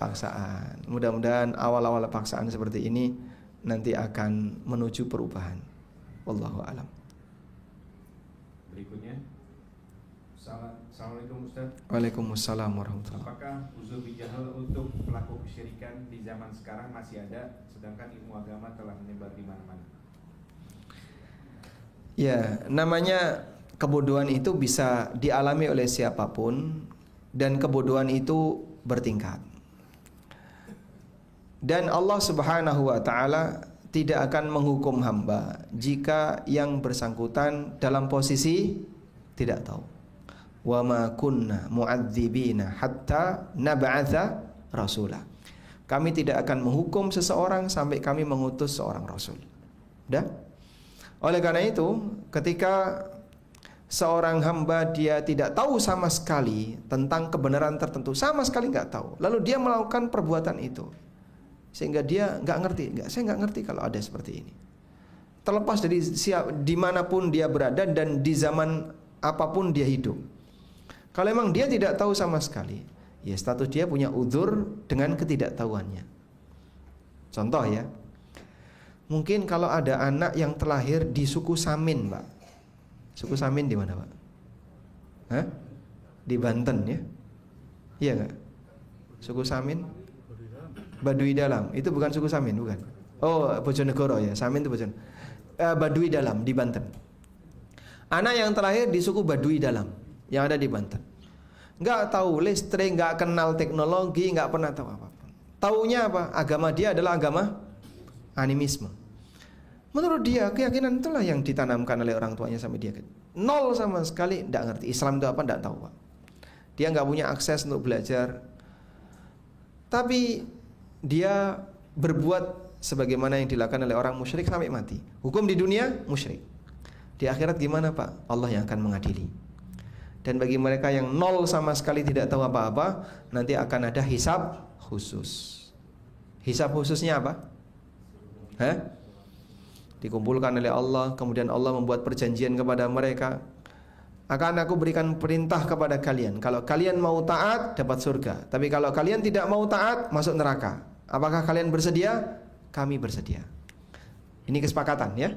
paksaan. Mudah-mudahan awal-awal paksaan seperti ini nanti akan menuju perubahan. Wallahu a'lam. Berikutnya, Assalamualaikum Ustaz. Waalaikumsalam warahmatullahi wabarakatuh. Apakah uzur bijahal untuk pelaku kesyirikan di zaman sekarang masih ada, sedangkan ilmu agama telah menyebar di mana-mana? Ya, namanya kebodohan itu bisa dialami oleh siapapun, dan kebodohan itu bertingkat. Dan Allah Subhanahu wa taala tidak akan menghukum hamba jika yang bersangkutan dalam posisi tidak tahu. Wa ma kunna mu'adzibina hatta nab'atha rasula. Kami tidak akan menghukum seseorang sampai kami mengutus seorang rasul. Dah? Oleh karena itu, ketika seorang hamba dia tidak tahu sama sekali tentang kebenaran tertentu, sama sekali nggak tahu, lalu dia melakukan perbuatan itu, sehingga dia nggak ngerti, saya nggak ngerti kalau ada seperti ini. Terlepas dari dimanapun dia berada dan di zaman apapun dia hidup, kalau memang dia tidak tahu sama sekali, ya status dia punya uzur dengan ketidaktahuannya. Contoh ya, mungkin kalau ada anak yang terlahir di suku Samin, Pak. Suku Samin di mana, Pak? Hah? Di Banten ya? Iya nggak? Suku Samin? Baduy Dalam. Itu bukan suku Samin, bukan. Oh, Bojonegoro ya. Samin itu Bojonegoro. Baduy Dalam di Banten. Anak yang terakhir di suku Baduy Dalam yang ada di Banten. Nggak tahu listrik, nggak kenal teknologi, nggak pernah tahu apapun. Taunya apa? Agama dia adalah agama animisme. Menurut dia keyakinan itulah yang ditanamkan oleh orang tuanya sampai dia nol sama sekali nggak ngerti Islam itu apa, nggak tahu Pak. Dia nggak punya akses untuk belajar. Tapi dia berbuat sebagaimana yang dilakukan oleh orang musyrik sampai mati. Hukum di dunia musyrik. Di akhirat gimana Pak? Allah yang akan mengadili. Dan bagi mereka yang nol sama sekali tidak tahu apa-apa, nanti akan ada hisab khusus. Hisab khususnya apa? Dikumpulkan oleh Allah, kemudian Allah membuat perjanjian kepada mereka, akan aku berikan perintah kepada kalian, kalau kalian mau taat dapat surga, tapi kalau kalian tidak mau taat masuk neraka. Apakah kalian bersedia? Kami bersedia. Ini kesepakatan ya.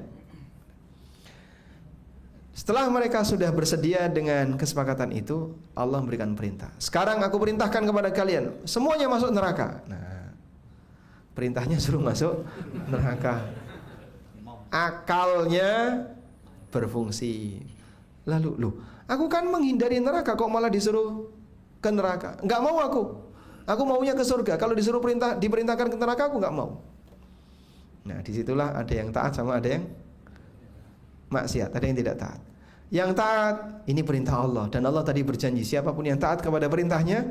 Setelah mereka sudah bersedia dengan kesepakatan itu, Allah memberikan perintah. Sekarang aku perintahkan kepada kalian, semuanya masuk neraka. Nah, perintahnya suruh masuk neraka. Akalnya berfungsi. Lalu, aku kan menghindari neraka, kok malah disuruh ke neraka? Enggak mau aku maunya ke surga. Kalau disuruh diperintahkan ke neraka, aku enggak mau. Nah, disitulah ada yang taat sama ada yang maksiat, ada yang tidak taat. Yang taat, ini perintah Allah, dan Allah tadi berjanji siapapun yang taat kepada perintahnya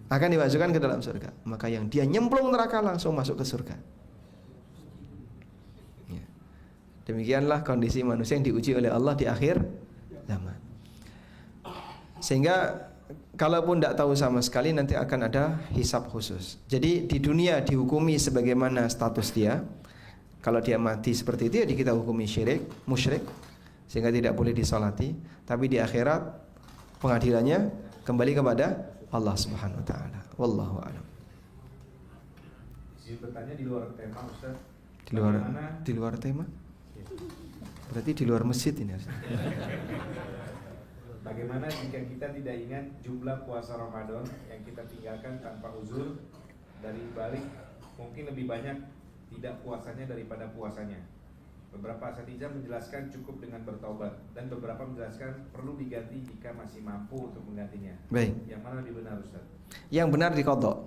akan dimasukkan ke dalam surga. Maka yang dia nyemplung neraka langsung masuk ke surga. Demikianlah kondisi manusia yang diuji oleh Allah di akhir zaman. Sehingga kalaupun tidak tahu sama sekali, nanti akan ada hisab khusus. Jadi di dunia dihukumi sebagaimana status dia. Kalau dia mati seperti itu, ya kita hukumi musyrik, sehingga tidak boleh disolati. Tapi di akhirat pengadilannya kembali kepada Allah Subhanahu Wa Taala. Wallahu a'lam. Izin bertanya di luar tema Ustaz. Di luar tema? Berarti di luar masjid ini. Bagaimana jika kita tidak ingat jumlah puasa Ramadan yang kita tinggalkan tanpa uzur, dari balik mungkin lebih banyak tidak puasanya daripada puasanya? Beberapa asatidz menjelaskan cukup dengan bertaubat, dan beberapa menjelaskan perlu diganti jika masih mampu untuk menggantinya. Baik. Yang mana lebih benar Ustaz? Yang benar diqadha.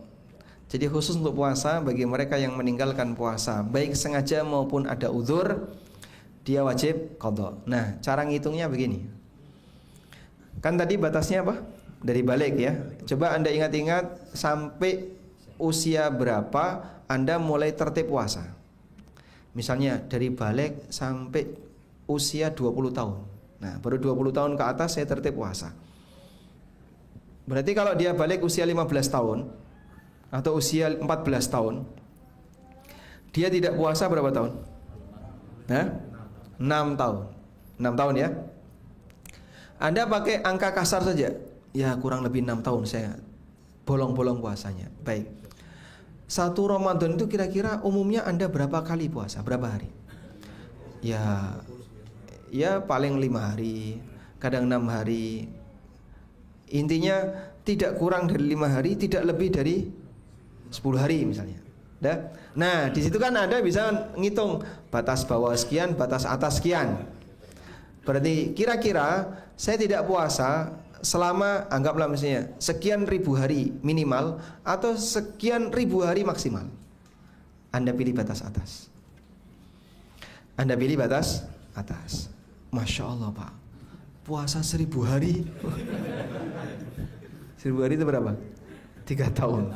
Jadi khusus untuk puasa, bagi mereka yang meninggalkan puasa baik sengaja maupun ada uzur, dia wajib qadha. Nah, cara ngitungnya begini. Kan tadi batasnya apa? Dari balik ya. Coba Anda ingat-ingat sampai usia berapa Anda mulai tertib puasa. Misalnya dari balik sampai usia 20 tahun. Nah, baru 20 tahun ke atas saya tertib puasa. Berarti kalau dia balik usia 15 tahun atau usia 14 tahun, dia tidak puasa berapa tahun? 6 tahun. 6 tahun ya. Anda pakai angka kasar saja, ya kurang lebih 6 tahun saya bolong-bolong puasanya. Baik. Satu Ramadan itu kira-kira umumnya Anda berapa kali puasa? Berapa hari? Ya paling 5 hari, kadang 6 hari. Intinya tidak kurang dari 5 hari, tidak lebih dari 10 hari misalnya. Nah, di situ kan Anda bisa ngitung batas bawah sekian, batas atas sekian. Berarti kira-kira saya tidak puasa selama, anggaplah misalnya sekian ribu hari minimal atau sekian ribu hari maksimal. Anda pilih batas atas. Anda pilih batas atas. Masya Allah Pak, puasa 1000 hari. 1000 hari itu berapa? 3 tahun.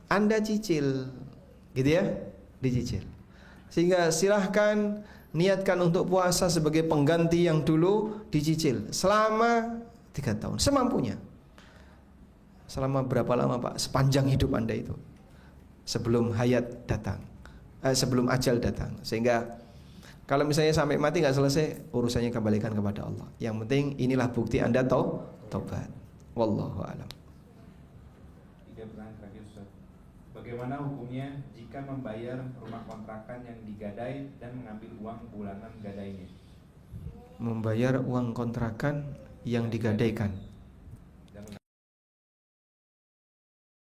Anda cicil, gitu ya, dicicil. Sehingga silahkan niatkan untuk puasa sebagai pengganti yang dulu dicicil selama 3 tahun, semampunya. Selama berapa lama Pak? Sepanjang hidup Anda itu, sebelum hayat datang, sebelum ajal datang. Sehingga kalau misalnya sampai mati nggak selesai, urusannya kembalikan kepada Allah. Yang penting inilah bukti Anda taubat. Wallahu a'lam. Bagaimana hukumnya jika membayar rumah kontrakan yang digadai dan mengambil uang bulanan gadainya? Membayar uang kontrakan yang digadaikan.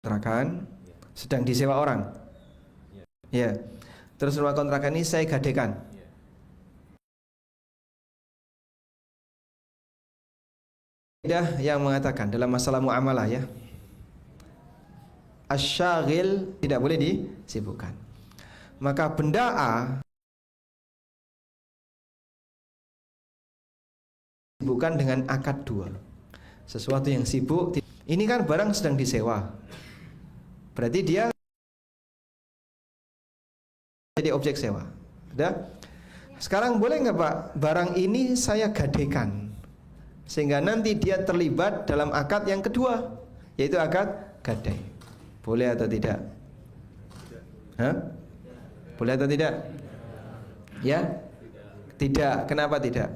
kontrakan sedang disewa orang. Ya. Terus rumah kontrakan ini saya gadekan. Kaidah yang mengatakan dalam masalah muamalah ya, asyaghil tidak boleh disibukkan. Maka benda A bukan dengan akad 2. Sesuatu yang sibuk. Ini kan barang sedang disewa. Berarti dia jadi objek sewa. Udah? Sekarang boleh nggak Pak, barang ini saya gadekan sehingga nanti dia terlibat dalam akad yang kedua, yaitu akad gadai. Boleh atau tidak? Hah? Boleh atau tidak? Ya? Tidak. Kenapa tidak?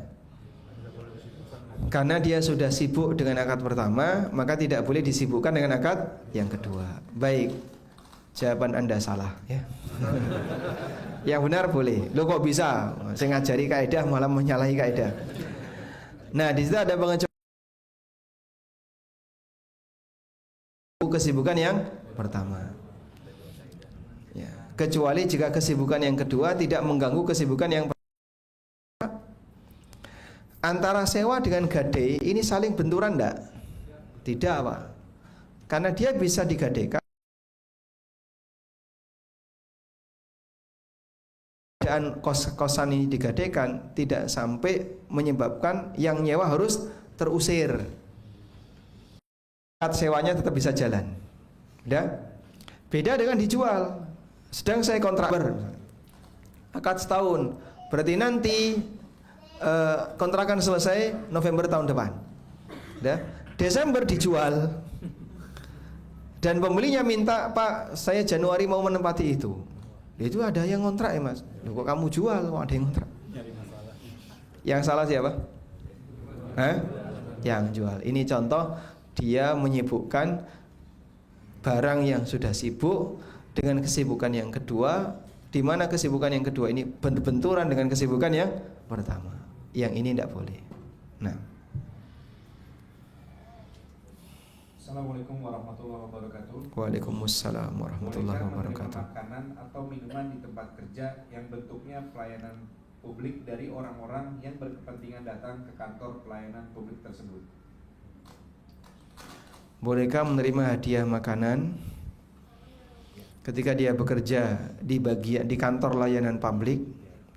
Karena dia sudah sibuk dengan akad pertama, maka tidak boleh disibukkan dengan akad yang kedua. Baik. Jawaban Anda salah ya. Yang benar boleh. Lo kok bisa? Saya ngajari kaidah malah menyalahi kaidah. Nah, di situ ada pengecualian kesibukan yang pertama. Ya, kecuali jika kesibukan yang kedua tidak mengganggu kesibukan yang pertama. Antara sewa dengan gadai ini saling benturan enggak? Tidak, Pak. Karena dia bisa digadaikan. Keadaan kos-kosan ini digadaikan tidak sampai menyebabkan yang nyewa harus terusir. Akad sewanya tetap bisa jalan. Udah? Beda dengan dijual. Sedang saya kontrak akad setahun. Berarti nanti kontrakan selesai November tahun depan. Udah? Desember dijual. Dan pembelinya minta, "Pak, saya Januari mau menempati itu." Itu ada yang ngontrak ya Mas. Loh, kok kamu jual? Kok ada yang ngontrak? Yang salah siapa? Yang jual. Ini contoh dia menyibukkan barang yang sudah sibuk dengan kesibukan yang kedua, di mana kesibukan yang kedua ini benturan dengan kesibukan yang pertama. Yang ini tidak boleh. Nah. Assalamualaikum warahmatullahi wabarakatuh. Waalaikumsalam warahmatullahi Bolehkah wabarakatuh. menerima makanan atau minuman di tempat kerja yang bentuknya pelayanan publik dari orang-orang yang berkepentingan datang ke kantor pelayanan publik tersebut? Bolehkah menerima hadiah makanan ketika dia bekerja di bagian di kantor layanan publik?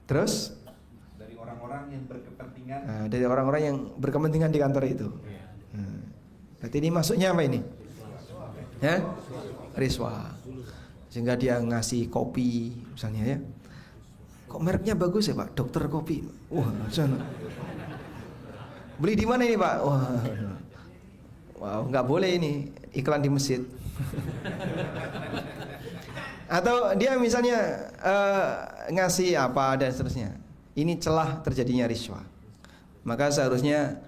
Terus Dari orang-orang yang berkepentingan. dari orang-orang yang berkepentingan di kantor itu. Berarti ini masuknya apa ini? Ya? Riswa. Sehingga dia ngasih kopi misalnya ya. Kok mereknya bagus ya Pak? Dokter Kopi. Wah, sana. Beli di mana ini Pak? Wah. Wow, nggak boleh ini iklan di masjid. Atau dia misalnya ngasih apa dan seterusnya. Ini celah terjadinya riswa. Maka seharusnya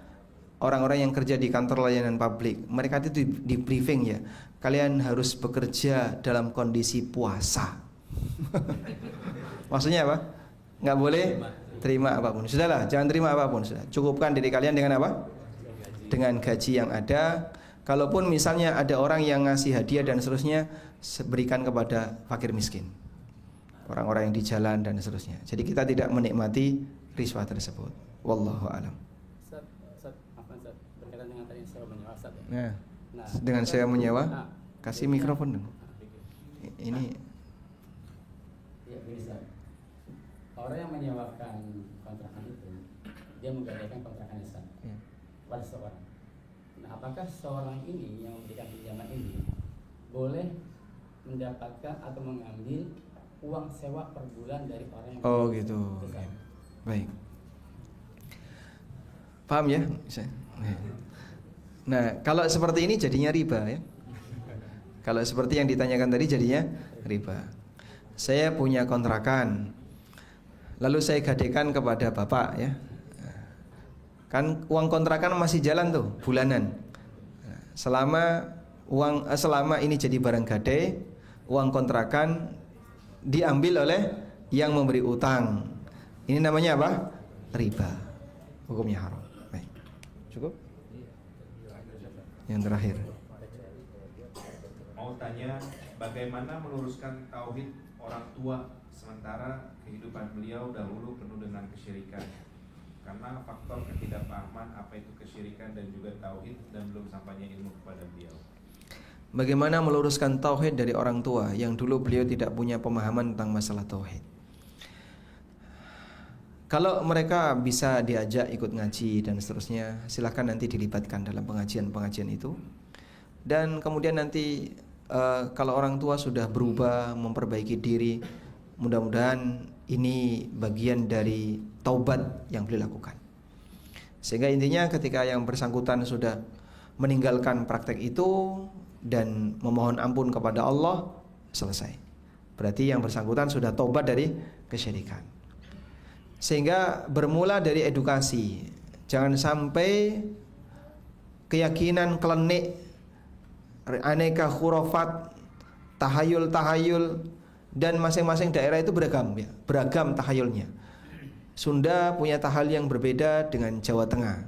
orang-orang yang kerja di kantor layanan publik, mereka itu di briefing ya. Kalian harus bekerja dalam kondisi puasa. Maksudnya apa? Nggak boleh terima apapun. Sudahlah, jangan terima apapun. Sudah. Cukupkan diri kalian dengan apa? Dengan gaji yang ada. Kalaupun misalnya ada orang yang ngasih hadiah dan seterusnya, berikan kepada fakir miskin, orang-orang yang di jalan dan seterusnya. Jadi kita tidak menikmati riswa tersebut. Wallahu a'lam. Berkaitan dengan tadi sewa menyewa Ustaz ya. Nah, Nah, dengan saya menyewa, kasih biasanya- mikrofon dong. Ini Ya bisa. Orang yang menyewakan kontrakan itu, dia menggadaikan kontrakan Ustaz ya. pada seorang. Nah, apakah seorang ini yang memberikan pinjaman ini boleh mendapatkan atau mengambil uang sewa per bulan dari orang yang Oh gitu. Ustaz? Baik. Paham ya? Nah, kalau seperti ini jadinya riba ya. Kalau seperti yang ditanyakan tadi jadinya riba. Saya punya kontrakan, lalu saya gadekan kepada bapak ya. Kan uang kontrakan masih jalan tuh bulanan. Selama ini jadi barang gadai, uang kontrakan diambil oleh yang memberi utang. Ini namanya apa? Riba. Hukumnya haram. Baik. Cukup? Yang terakhir. Mau mau tanya bagaimana meluruskan tauhid orang tua sementara kehidupan beliau dahulu penuh dengan kesyirikan, karena faktor ketidakpahaman apa itu kesyirikan dan juga tauhid dan belum sampainya ilmu kepada beliau. Bagaimana meluruskan tauhid dari orang tua yang dulu beliau tidak punya pemahaman tentang masalah tauhid? Kalau mereka bisa diajak ikut ngaji dan seterusnya, silahkan nanti dilibatkan dalam pengajian-pengajian itu. Dan kemudian nanti kalau orang tua sudah berubah, memperbaiki diri, mudah-mudahan ini bagian dari taubat yang beliau lakukan. Sehingga intinya ketika yang bersangkutan sudah meninggalkan praktek itu dan memohon ampun kepada Allah, selesai. Berarti yang bersangkutan sudah taubat dari kesyirikan. Sehingga bermula dari edukasi. Jangan sampai keyakinan klenik, aneka khurafat, tahayul-tahayul, dan masing-masing daerah itu beragam ya, beragam tahayulnya. Sunda punya tahayul yang berbeda dengan Jawa Tengah.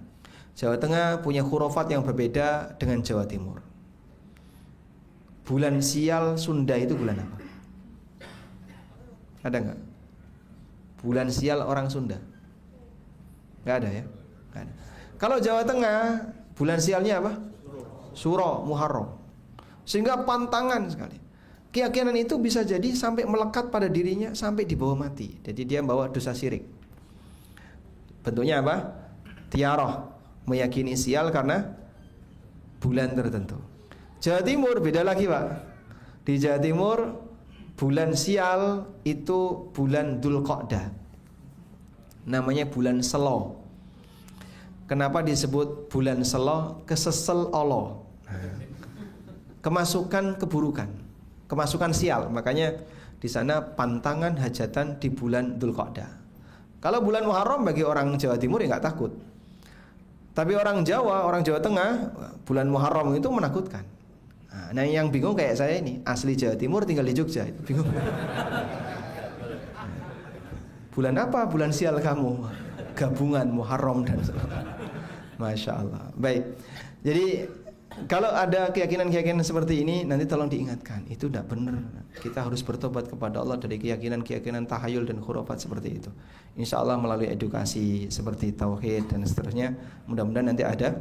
Jawa Tengah punya khurafat yang berbeda dengan Jawa Timur. Bulan sial Sunda itu bulan apa? Ada nggak? Bulan sial orang Sunda? Nggak ada ya? Nggak ada. Kalau Jawa Tengah bulan sialnya apa? Suro, Muharram. Sehingga pantangan sekali. Keyakinan itu bisa jadi sampai melekat pada dirinya sampai dibawa mati. Jadi dia bawa dosa syirik. Bentuknya apa? Tiaroh, meyakini sial karena bulan tertentu. Jawa Timur beda lagi Pak. Di Jawa Timur bulan sial itu bulan Dzulqa'dah. Namanya bulan Selo. Kenapa disebut bulan Selo? Kesesel Allah. Kemasukan keburukan, kemasukan sial. Makanya di sana pantangan hajatan di bulan Dzulqa'dah. Kalau bulan Muharram bagi orang Jawa Timur ya nggak takut. Tapi orang Jawa, orang Jawa Tengah, bulan Muharram itu menakutkan. Nah yang bingung kayak saya ini, asli Jawa Timur tinggal di Jogja, itu bingung. Bulan apa? Bulan sial kamu. Gabungan Muharram dan Masya Allah. Baik. Jadi kalau ada keyakinan-keyakinan seperti ini, nanti tolong diingatkan, itu tidak benar. Kita harus bertobat kepada Allah dari keyakinan-keyakinan tahayul dan khurafat seperti itu. Insya Allah melalui edukasi seperti tauhid dan seterusnya, mudah-mudahan nanti ada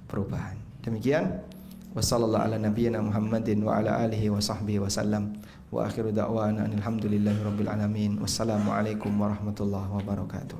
perubahan. Demikian. Wassallallahu ala nabiyyina Muhammadin wa ala alihi wa sahbihi wa sallam. Wa akhiru da'wana alhamdulillahi rabbil alamin. Wassalamualaikum warahmatullahi wabarakatuh.